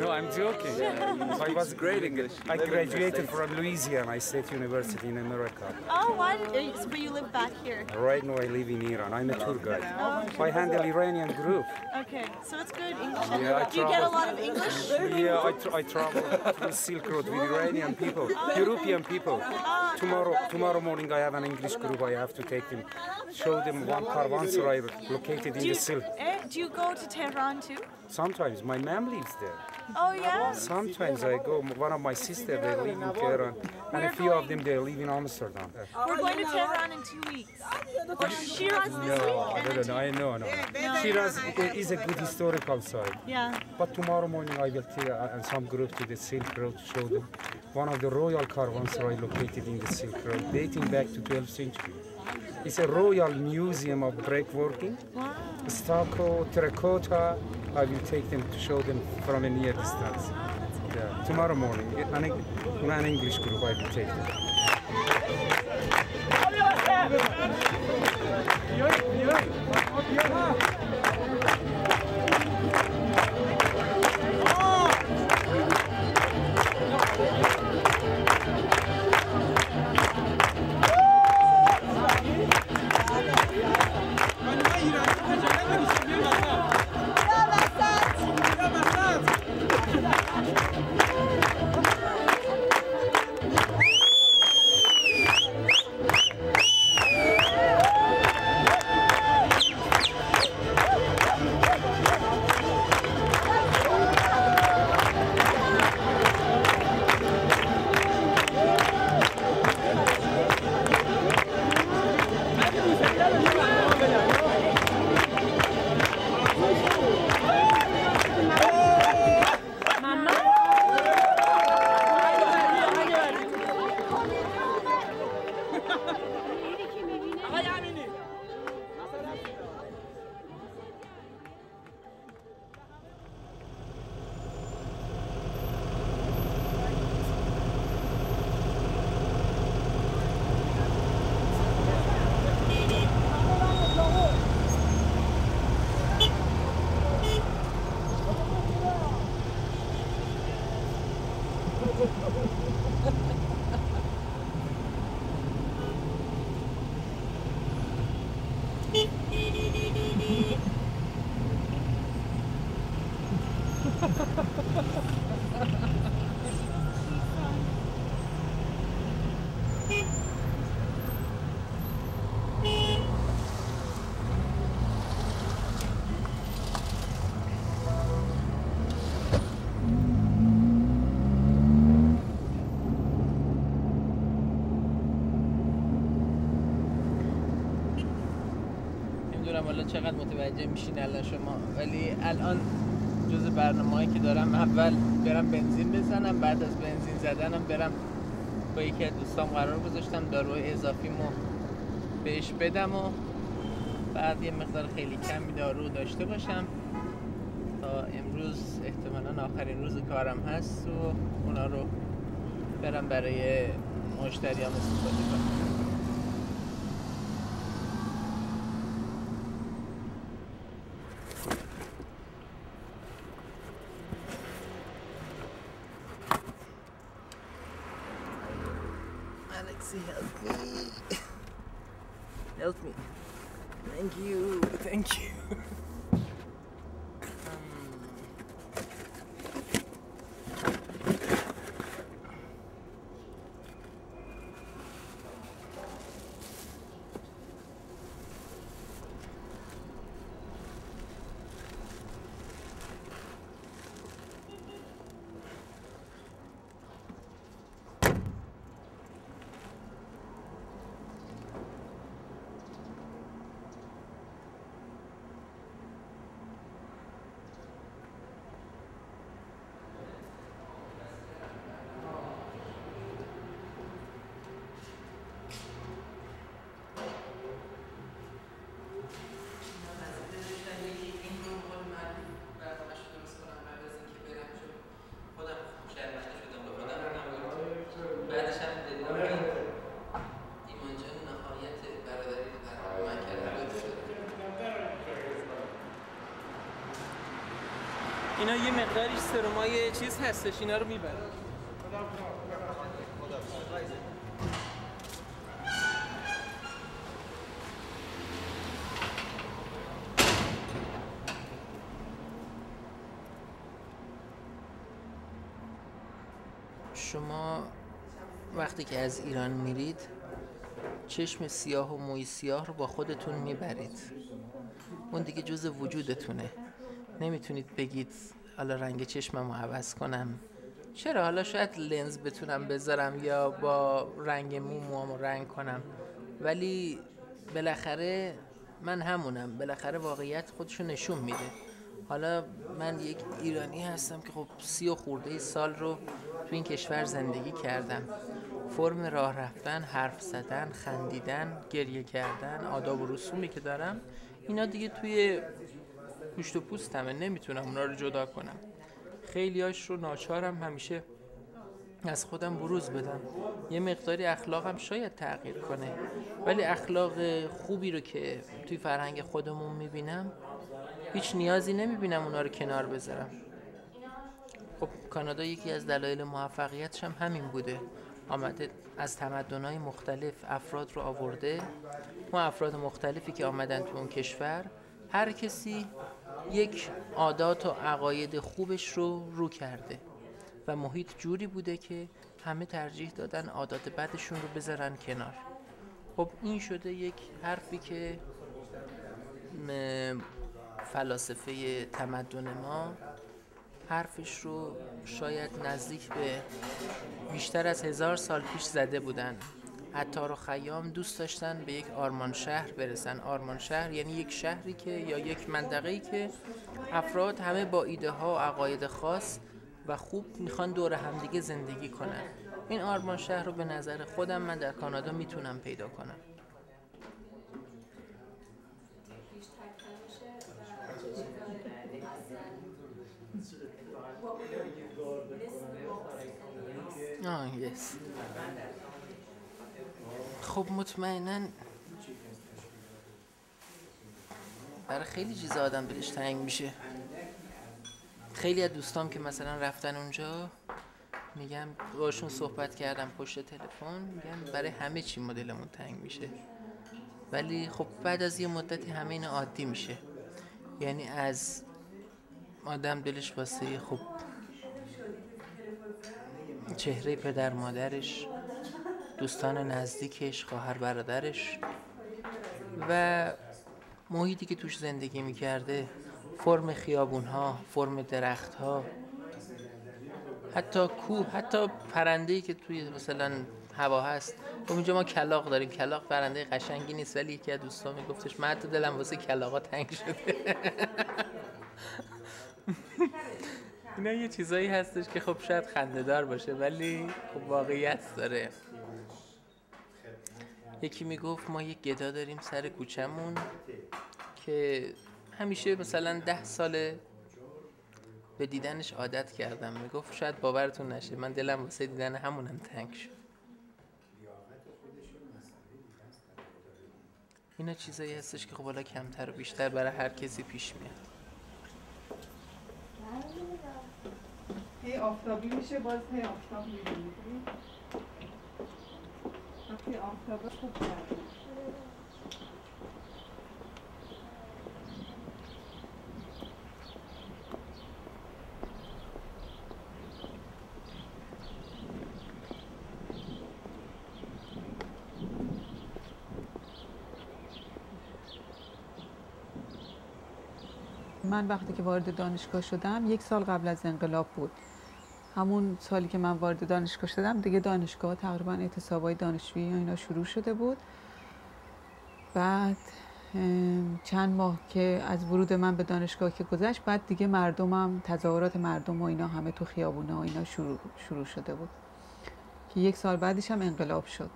No, I'm joking. I was great English. I graduated from Louisiana State University in America. Oh, why did but you live back here? Right now I live in Iran. I'm a tour guide. I handle Iranian group. Okay, so it's good English. Yeah, Do you get a lot of English? Yeah, I travel through Silk Road with Iranian people, European people. Tomorrow morning I have an English group. I have to take them, show them one caravanserai located in the Silk. Do you go to Tehran too? Sometimes my mom lives there. Oh yeah? Sometimes I go. One of my sisters, they live in Tehran, and a few of them, they live in Amsterdam. We're going to Tehran in 2 weeks. Or Shiraz this week? No, I know. Shiraz is a good historical site. Yeah. But tomorrow morning I will take some group to the Silk Road to show them one of the royal caravanserai located in the Silk Road, dating back to 12th century. It's a royal museum of brickworking, stucco, terracotta. I will take them to show them from a near distance. Yeah, tomorrow morning. An English group I will take them. حالا چقدر متوجه میشین الان شما، ولی الان جز برنامه‌ای که دارم اول برم بنزین بزنم، بعد از بنزین زدنم برم با یکی از دوستام قرار گذاشتم داروی اضافیمو بهش بدم و بعد یه مقدار خیلی کمی دارو داشته باشم تا امروز احتمالاً آخرین روز کارم هست و اونا رو برم برای مشتریام استفاده کنم. Help me. Help me. Thank you. Thank you. اینا یه مقداریش سرمای چیز هستش، اینا رو میبرم. شما وقتی که از ایران میرید چشم سیاه و موی سیاه رو با خودتون میبرید، اون دیگه جز وجودتونه. نمیتونید بگید حالا رنگ چشممو عوض کنم، چرا حالا شاید لنز بتونم بذارم یا با رنگ موامو رنگ کنم، ولی بالاخره من همونم، بالاخره واقعیت خودشو نشون میده. حالا من یک ایرانی هستم که خب 30 و خورده سال رو تو این کشور زندگی کردم. فرم راه رفتن، حرف زدن، خندیدن، گریه کردن، آداب و رسومی که دارم اینا دیگه توی پوشت و پوستمه، نمیتونم اونا رو جدا کنم. خیلیاش رو ناچارم همیشه از خودم بروز بدم. یه مقداری اخلاقم شاید تغییر کنه، ولی اخلاق خوبی رو که توی فرهنگ خودمون میبینم هیچ نیازی نمیبینم اونا رو کنار بذارم. خب کانادا یکی از دلایل موفقیتش هم همین بوده، آمده از تمدن‌های مختلف افراد رو آورده. ما افراد مختلفی که آمدن تو اون کشور، هر کسی یک عادات و عقاید خوبش رو کرده و محیط جوری بوده که همه ترجیح دادن عادات بدشون رو بذارن کنار. خب این شده یک حرفی که فلاسفه تمدن ما حرفش رو شاید نزدیک به بیشتر از 1000 سال پیش زده بودن. عطار و خیام دوست داشتن به یک آرمان شهر برسن. آرمان شهر یعنی یک شهری که یا یک منطقه‌ای که افراد همه با ایده ها و عقاید خاص و خوب میخوان دور همدیگه زندگی کنن. این آرمان شهر رو به نظر خودم من در کانادا میتونم پیدا کنم. yes. خب مطمئناً برای خیلی چیز آدم دلش تنگ میشه. خیلی از دوستام که مثلا رفتن اونجا میگم باشون صحبت کردم پشت تلفن، میگم برای همه چی ما دلمون تنگ میشه، ولی خب بعد از یه مدتی همه این عادی میشه. یعنی از آدم دلش واسه خب چهره پدر مادرش، دوستان نزدیکش، خواهر برادرش و محیطی که توش زندگی میکرده، فرم خیابونها، فرم درختها، حتی کوه، حتی پرنده‌ای که توی مثلا هوا هست. خب اینجا ما کلاغ داریم. کلاغ پرنده قشنگی نیست، ولی یکی از دوستان میگفتش من حتی دلم واسه کلاغا تنگ شده. اینا یه چیزایی هستش که خب شاید خنده‌دار باشه ولی خب واقعیت داره. یکی میگفت ما یک گدا داریم سر کوچمون که همیشه مثلا 10 ساله به دیدنش عادت کردم. میگفت شاید باورتون نشه من دلم واسه دیدن همونم تنگ شد. اینا چیزایی هستش که خب حالا کمتر و بیشتر برای هر کسی پیش میاد. هی آفتابی میشه، باز هی آفتاب میبینید. وقتی آفتابه خوب کرده. من وقتی که وارد دانشگاه شدم 1 سال قبل از انقلاب بود. همون سالی که من وارد دانشگاه شدم دیگه دانشگاه تقریبا اعتصابای دانشجویی و اینا شروع شده بود. بعد چند ماه که از ورود من به دانشگاه که گذشت، بعد دیگه مردمم تظاهرات مردم و اینا همه تو خیابونا و اینا شروع شده بود که 1 سال بعدش هم انقلاب شد.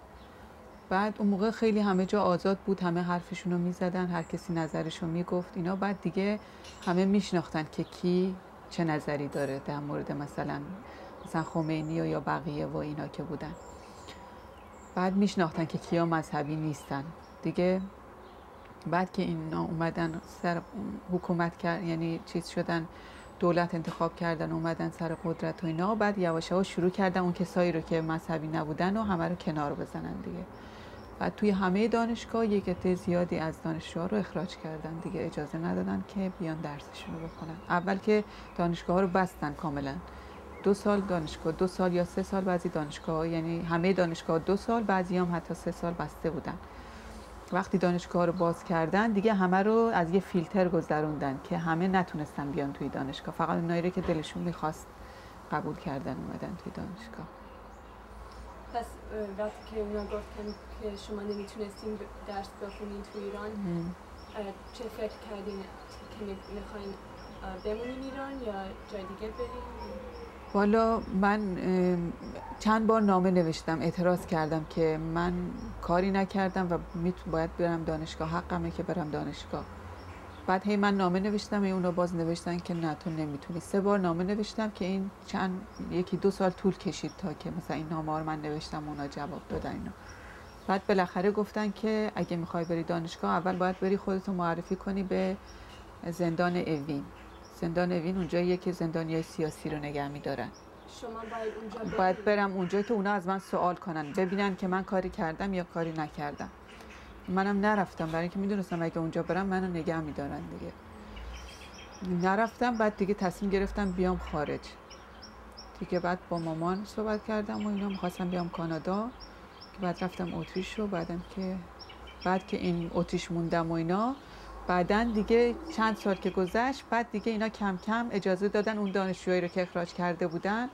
بعد اون موقع خیلی همه جا آزاد بود، همه حرفشون رو میزدن، هر کسی نظرش رو میگفت اینا. بعد دیگه همه میشناختن که کی چه نظری داره در مورد مثلا خمینی و یا بقیه و اینا که بودن. بعد میشناختن که کیا مذهبی نیستن دیگه. بعد که اینا اومدن سر حکومت کرد، یعنی چیز شدن، دولت انتخاب کردن اومدن سر قدرت و اینا، بعد یواش یواش شروع کردن اون کسایی رو که مذهبی نبودن و همه رو کنار بزنن دیگه. بعد توی همه دانشگاه یک عده زیادی از دانشجوها رو اخراج کردن دیگه، اجازه ندادن که بیان درسشون رو بکنن. اول که دانشگاه رو بستن کاملا، 2 سال دانشگاه، 2 سال یا 3 سال بعضی دانشگاه، یعنی همه دانشگاه 2 سال، بعضی هم حتی 3 سال بسته بودن. وقتی دانشگاه رو باز کردن دیگه همه رو از یه فیلتر گذروندن که همه نتونستن بیان توی دانشگاه، فقط اونایی که دلشون میخواست قبول کردن اومدن توی دانشگاه. پس وقتی که اونا گفتن که شما نمیتونستین درس بخونین توی ایران، چه فکر کردین که میخواین بمونین ایران یا جای دیگه برین؟ والا من چند بار نامه نوشتم، اعتراض کردم که من کاری نکردم و باید برم دانشگاه، حقمه که برم دانشگاه. بعد هی من نامه نوشتم، اونا باز نوشتن که نه تو نمیتونی. 3 بار نامه نوشتم که این یکی 2 سال طول کشید تا که مثلا این نامه ها رو من نوشتم اونا جواب دادن اینا. بعد بالاخره گفتن که اگه میخوای بری دانشگاه اول باید بری خودتو معرفی کنی به زندان اوین. زندان اوین اونجاییه که زندانیای سیاسی رو نگه می‌دارن. شما باید اونجا باید برم اونجا که اونا از من سوال کنن، ببینن که من کاری کردم یا کاری نکردم. منم نرفتم برای اینکه میدونستم اگه اونجا برم منو نگه می‌دارن دیگه. نرفتم. بعد دیگه تصمیم گرفتم بیام خارج. دیگه بعد با مامان صحبت کردم و اینا می‌خواستم بیام کانادا. بعد رفتم اتریش رو بعد که این اتریش موندم و اینا، بعدن دیگه چند سال که گذشت بعد دیگه اینا کم کم اجازه دادن اون دانشجویی رو که اخراج کرده بودن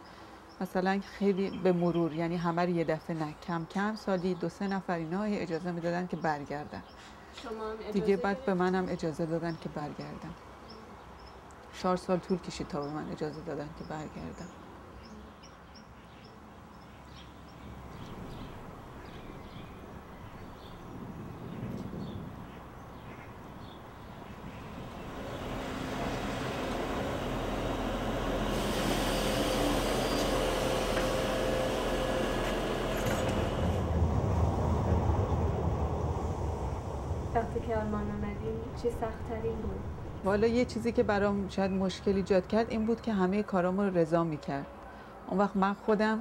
مثلا خیلی به مرور، یعنی همه رو یه دفعه نه، کم کم سالی 2-3 نفر اینا اجازه میدادن که برگردن. دیگه بعد به منم اجازه دادن که برگردم. 4 سال طول کشید تا به من اجازه دادن که برگردم. وقتی که آلمان آمدیم چی سخت‌ترین بود؟ والا یه چیزی که برام شاید مشکل ایجاد کرد این بود که همه کارامو رو رضا میکرد. اون وقت من خودم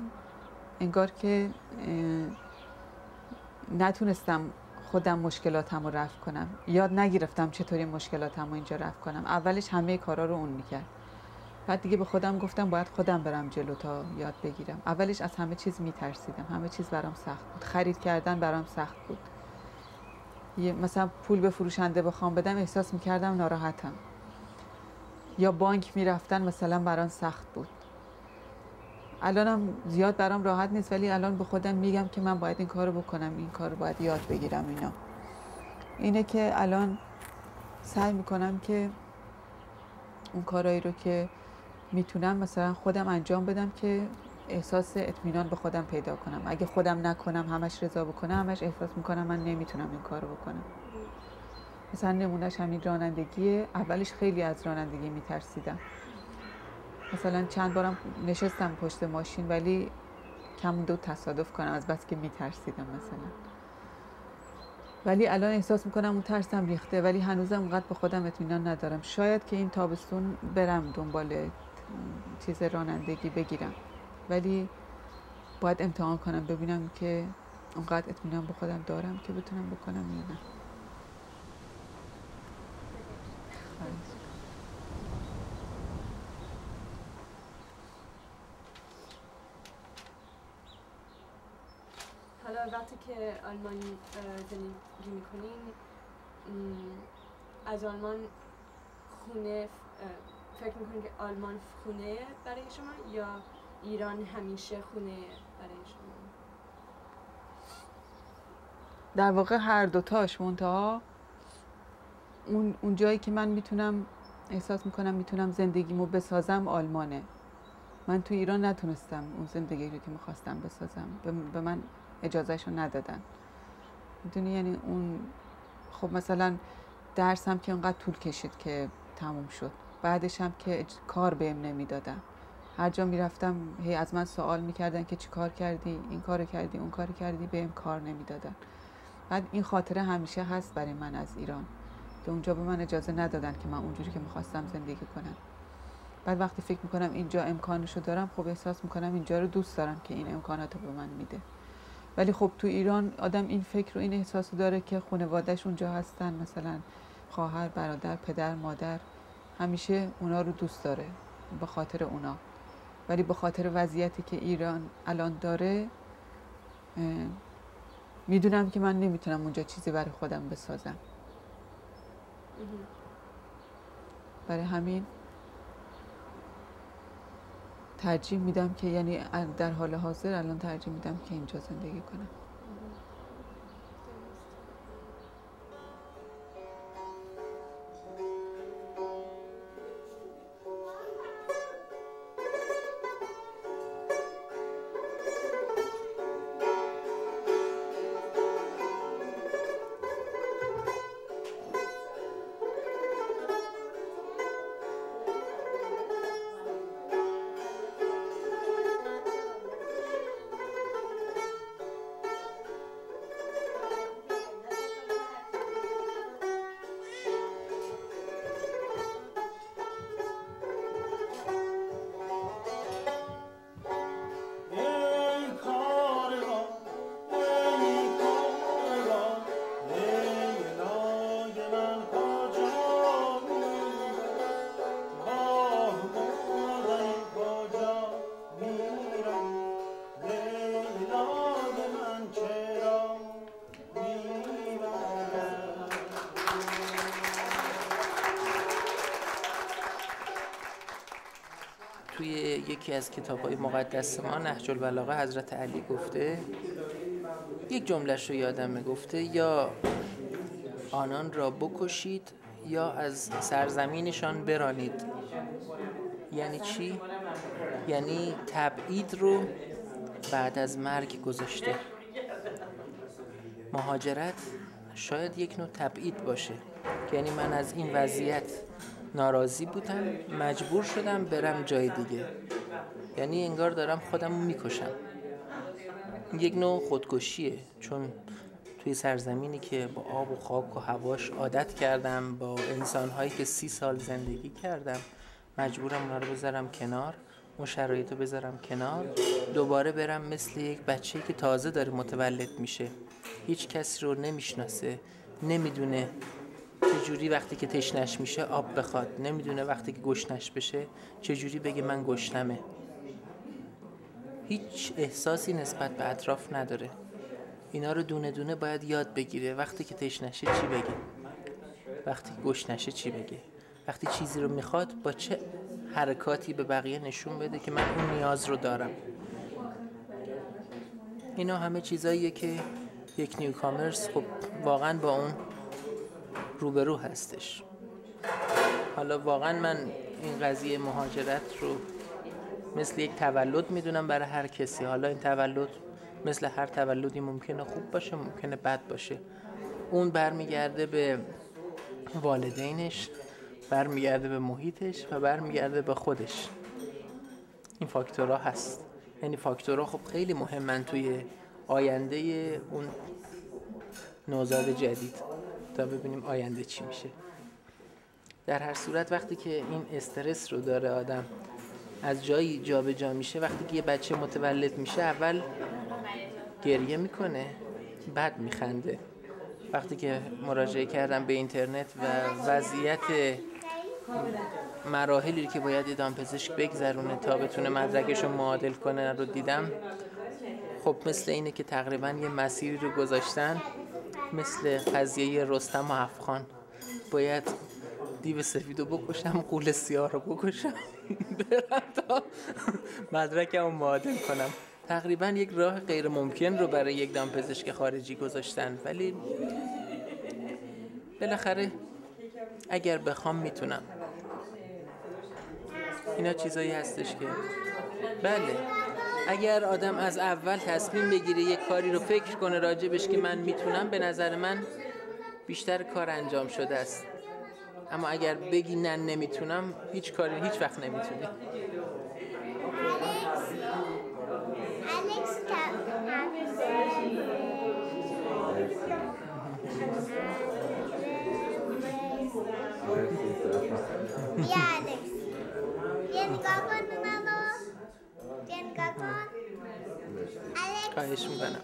انگار که نتونستم خودم مشکلاتم رو رفع کنم، یاد نگرفتم چطوری مشکلاتم رو اینجا رفع کنم. اولش همه کارا رو اون میکرد، بعد دیگه به خودم گفتم باید خودم برم جلو تا یاد بگیرم. اولش از همه چیز میترسیدم، همه چیز برام سخت بود، خرید کردن برام سخت بود. مثلا پول به فروشنده بخوام بدم احساس میکردم ناراحتم، یا بانک میرفتن مثلا برام سخت بود. الانم زیاد برام راحت نیست، ولی الان به خودم میگم که من باید این کارو بکنم، این کارو باید یاد بگیرم. اینه که الان سعی میکنم که اون کارایی رو که میتونم مثلا خودم انجام بدم که احساس اطمینان به خودم پیدا کنم. اگه خودم نکنم، همش رضا بکنم، همش احساس میکنم من نمیتونم این کارو بکنم. مثلا نمونهش همین رانندگیه. اولش خیلی از رانندگی میترسیدم، مثلا چند بارم نشستم پشت ماشین ولی کم دو تصادف کنم از بس که میترسیدم مثلا. ولی الان احساس میکنم اون ترسم ریخته، ولی هنوزم اونقدر به خودم اطمینان ندارم. شاید که این تابستون برم دنبال چیز رانندگی بگیرم، ولی باید امتحان کنم ببینم که اونقدر اطمینان به خودم دارم که بتونم بکنم یا نه. حالا وقتی که آلمان زندگی میکنین، از آلمان خونه فکر میکنین که آلمان خونه برای شما یا ایران همیشه خونه برای شما؟ در واقع هر دوتاش، منتها اون جایی که من میتونم احساس میکنم میتونم زندگیمو بسازم آلمانه. من تو ایران نتونستم اون زندگی رو که میخواستم بسازم، به من اجازهشو ندادن. میدونی یعنی اون خب مثلا درسم که اونقدر طول کشید که تموم شد، بعدش هم که کار بهم نمیدادن. هر جا میرفتم هی از من سوال میکردن که چی کار کردی، این کارو کردی، اون کارو کردی، بهم کار نمیدادن. بعد این خاطره همیشه هست برای من از ایران که اونجا به من اجازه ندادن که من اونجوری که میخواستم زندگی کنم. بعد وقتی فکر میکنم اینجا امکانشو دارم، خب احساس میکنم اینجا رو دوست دارم که این امکاناتو به من میده. ولی خب تو ایران آدم این فکر و این احساسو داره که خانواده‌اش اونجا هستن، مثلا خواهر، برادر، پدر، مادر، همیشه اونا رو دوست داره به خاطر اونا. ولی به خاطر وضعیتی که ایران الان داره میدونم که من نمیتونم اونجا چیزی برای خودم بسازم. برای همین ترجیح میدم که یعنی در حال حاضر الان ترجیح میدم که اینجا زندگی کنم. توی یکی از کتاب‌های مقدس ما نهج البلاغه حضرت علی گفته، یک جمله‌اش رو یادمه، گفته یا آنان را بکشید یا از سرزمینشان برانید. یعنی چی؟ یعنی تبعید رو بعد از مرگ گذاشته. مهاجرت شاید یک نوع تبعید باشه، یعنی من از این وضعیت ناراضی بودم، مجبور شدم برم جای دیگه، یعنی انگار دارم خودم رو میکشم. یک نوع خودکشیه، چون توی سرزمینی که با آب و خاک و هواش عادت کردم، با انسان‌هایی که 30 سال زندگی کردم، مجبورم اونا رو بذارم کنار، اون شرایط رو بذارم کنار، دوباره برم مثل یک بچه‌ای که تازه داره متولد میشه، هیچ کسی رو نمیشناسه، نمیدونه چجوری وقتی که تشنش میشه آب بخواد، نمیدونه وقتی که گشنش بشه چجوری بگه من گشنمه، هیچ احساسی نسبت به اطراف نداره. اینا رو دونه دونه باید یاد بگیره. وقتی که تشنشه چی بگه، وقتی که گشنشه چی بگه، وقتی چیزی رو میخواد با چه حرکاتی به بقیه نشون بده که من اون نیاز رو دارم. اینا همه چیزاییه که یک نیوکامرز خب واقعا با اون روبرو هستش. حالا واقعا من این قضیه مهاجرت رو مثل یک تولد میدونم برای هر کسی. حالا این تولد مثل هر تولدی ممکنه خوب باشه، ممکنه بد باشه. اون برمیگرده به والدینش، برمیگرده به محیطش و برمیگرده به خودش. این فاکتورها هست. یعنی فاکتورها خب خیلی مهمن توی آینده اون نوزاد جدید تا ببینیم آینده چی میشه. در هر صورت وقتی که این استرس رو داره آدم از جایی جا به جا میشه، وقتی که یه بچه متولد میشه اول گریه میکنه بعد میخنده. وقتی که مراجعه کردم به اینترنت و وضعیت مراحلی که باید یه دامپزشک بگذرونه تا بتونه مدرکش رو معادل کنه رو دیدم، خب مثل اینه که تقریبا یه مسیری رو گذاشتن، مثل قضیه رستم و افغان، باید دیو سفیدو بکشم، غول سیاه رو بکشم برم تا مدرکم رو معادل کنم. تقریبا یک راه غیر ممکن رو برای یک دامپزشک خارجی گذاشتن، ولی بالاخره اگر بخوام میتونم. اینا چیزایی هستش که بله، اگر آدم از اول تصمیم بگیره یک کاری رو فکر کنه راجبش که من میتونم، به نظر من بیشتر کار انجام شده است. اما اگر بگی نه نمیتونم، هیچ کاری هیچ وقت نمیتونی. بیا الکس، بیا نگاه کن به من رو، بیا نگاه کن الکس. خواهش میکنم.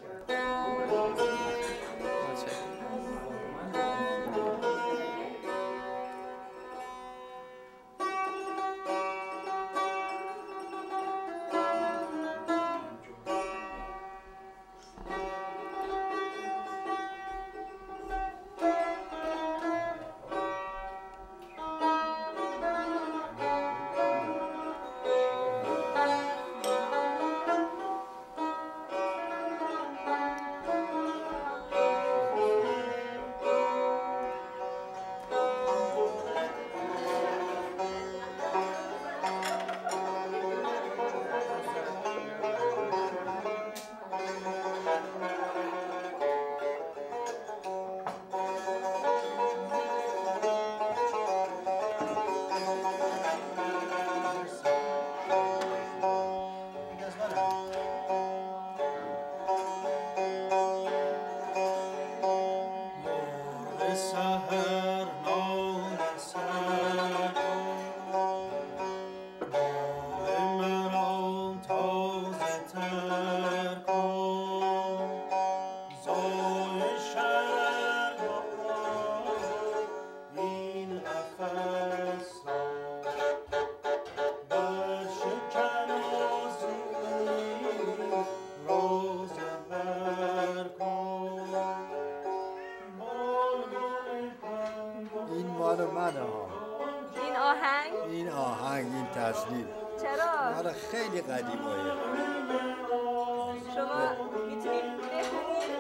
این مال منه ها. این آهنگ؟ این آهنگ، این تصویر چرا؟ مال خیلی قدیمایه. شما میتونید بخونید؟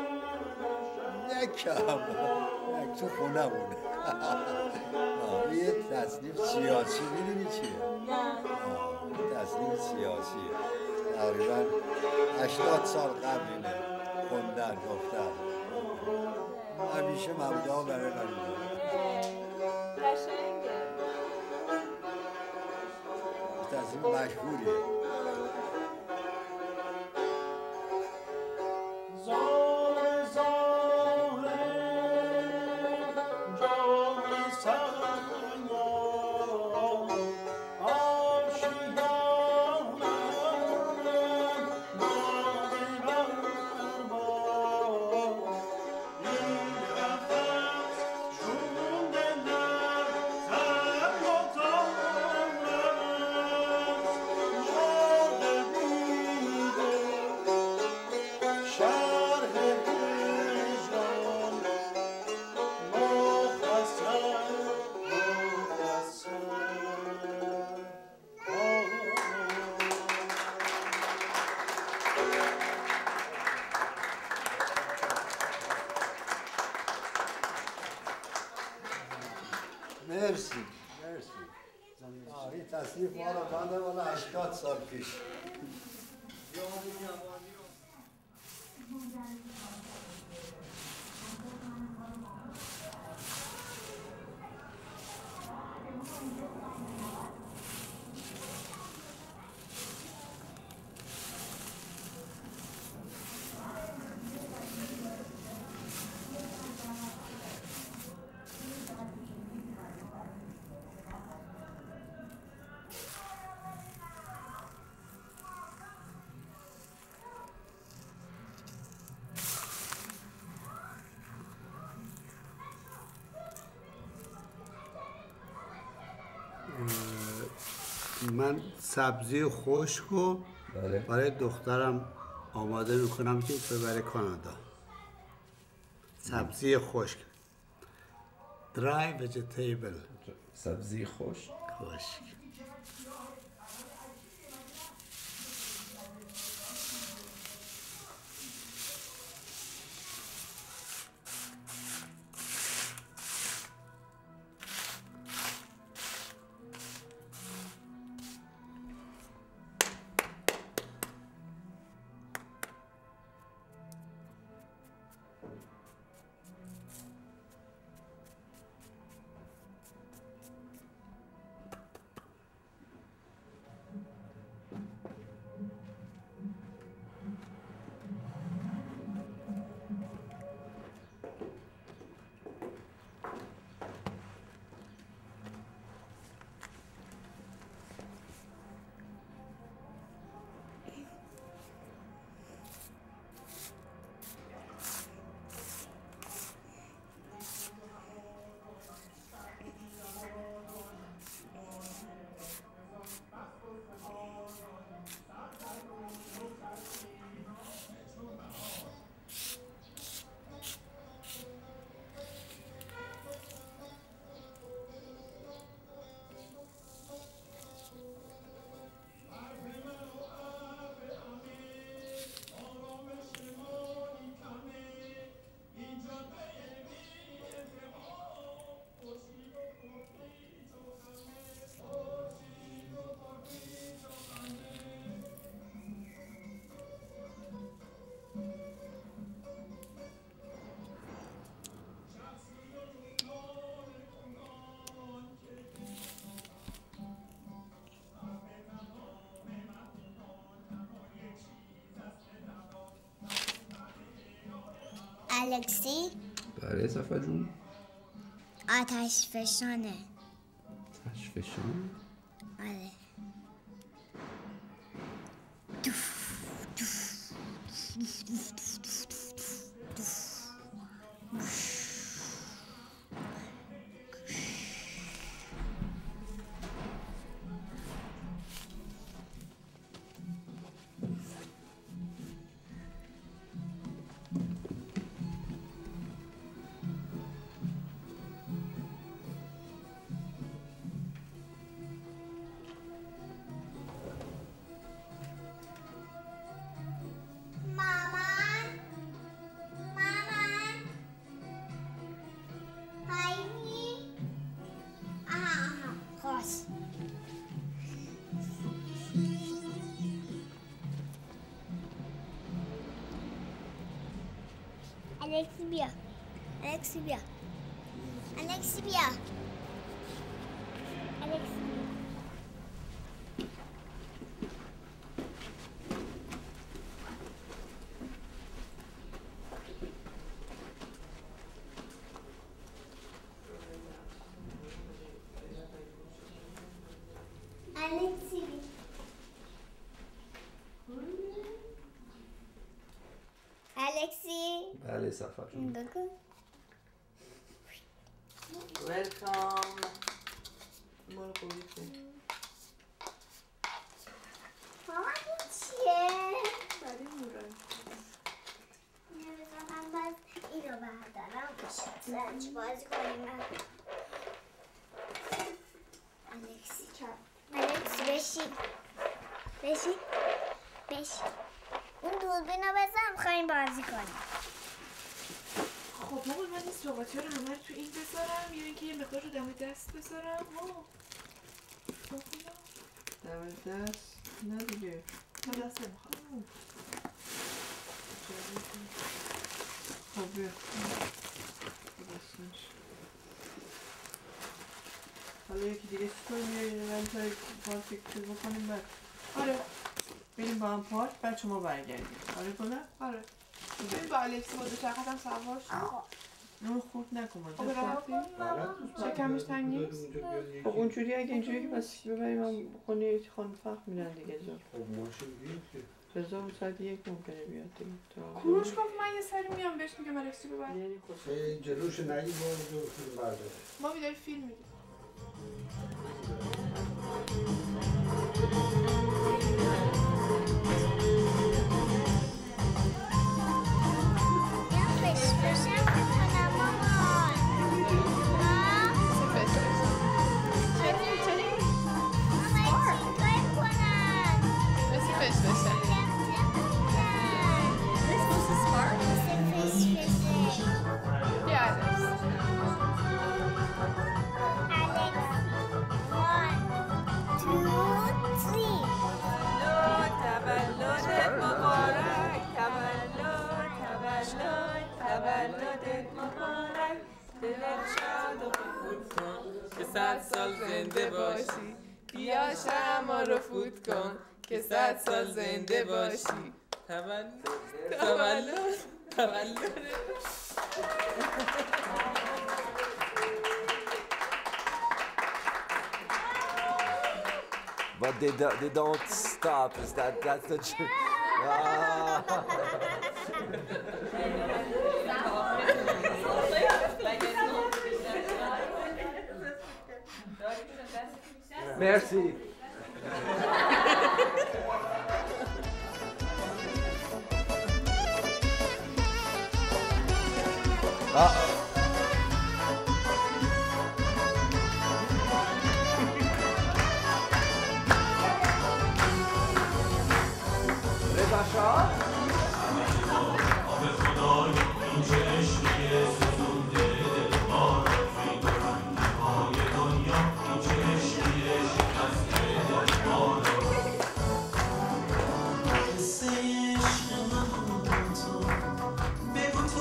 یکم تو خونه مونه. یه تصنیف سیاسی میدونی چیه؟ نه. تصنیف سیاسیه. تقریبا 80 سال قبل اینه خوندن گفتن. همیشه مبدا برای من قشنگه. تصنیف مشهوریه. مرسی این تصنیف ما رو بنده والا 80 سال پیش. من سبزی خشک رو برای دخترم آماده میکنم که ببره کانادا. سبزی خشک درای ویجیتیبل. سبزی خشک. الکسی؟ بله صفحه جون. آتش فشانه. آتش فشان؟ آره. الکسی بیا. الکسی بیا. الکسی بیا. الکسی بیا. الکسی الکسی بله صفحه جون بگو ویلکام مال خوبیته ماما این چیه؟ برای مورای من باید اینو بردارم شطرنج بازی کنیم الکسی بشین بشین بشین اون دوربین رو بزن خواهیم بازی کنیم. خب مامان من این سوغاتی ها رو همه رو تو این بذارم یا اینکه یه مقدار رو دم دست بذارم؟ دم دست؟ نه دیگه من دست نمیخوام. خب بیا حالا یکی دیگه چی کنیم یه رنگ پارک چیز بکنیم بعد آره بریم با هم پارک بعد شما برگردیم آره کنه؟ آره بریم با الکسی با دوچرخه‌ام سوار شو. اون خورد نکن خب رها کن شکمش تنگ نیست؟ خب اونجوری اگه اینجوری که بس ببریم هم خونه فخر میرن دیگه زور خب ماشین بیاد که رضا اون ساعت 1 ممکنه بیاد دیگه کوروش گفت من یه سری میام بهش میگم الکسی ببر جلوش نگی با فیلم برداره ما میداری فیلم میدیم که 100 سال زنده باشی بیا شمع رو فوت کن که 100 سال زنده باشی تولد But they don't stop. That's the truth. Merci. رضا شاه Nefes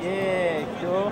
یک دو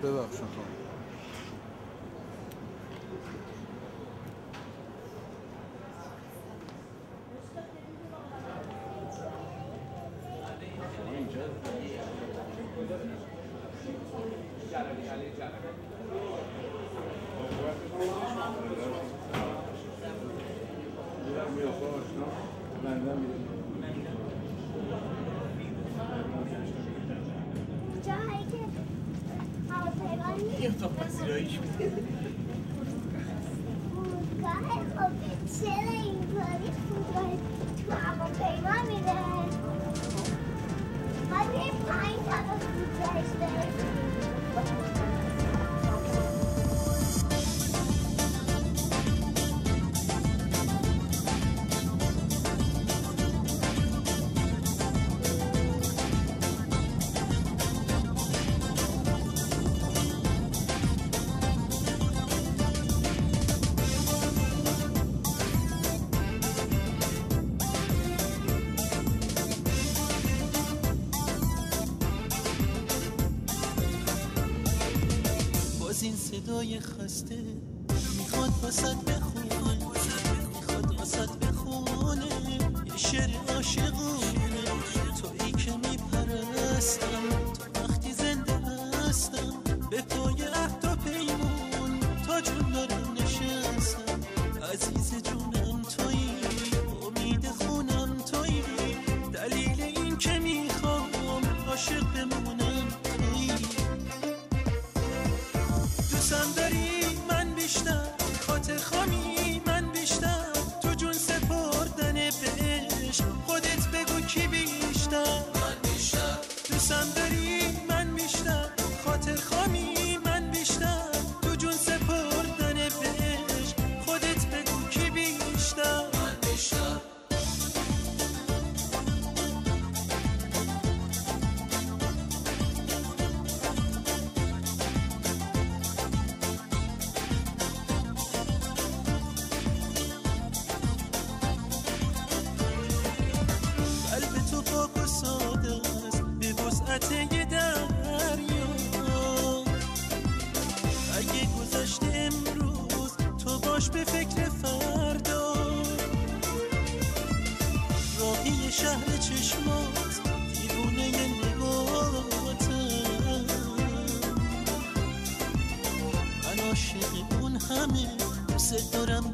ببخشید چرا اینطوری فرودگاه تو هواپیما میره؟ ما بریم پایین تا به فرودگاهش برسیم. صدای خسته میخواد واسط بخونه میخواد واسط بخونه یه شعر عاشقونه تویی که میپرستم تو وقتی زنده هستم به پای عهد و پیمون تا جون دارم نشستم عزیز جونم تویی امید خونم تویی دلیل این که میخوام عاشق بمونم تویی دوستم داری من بیشتر خاطر خامی من بیشتر تو جون سپردن بهش خودت بگو کی بیشتر من بیشتر دوستم داری من بیشتر خاطر خامی من بیشتر تو جون سپردن بهش خودت بگو کی بیشتر من بیشتر یه دریا اگه گذشت امروز تو باش به فکر فردا راهی شهر چشمات دیوونه نگاهتم من عاشق اون همه دوست دارم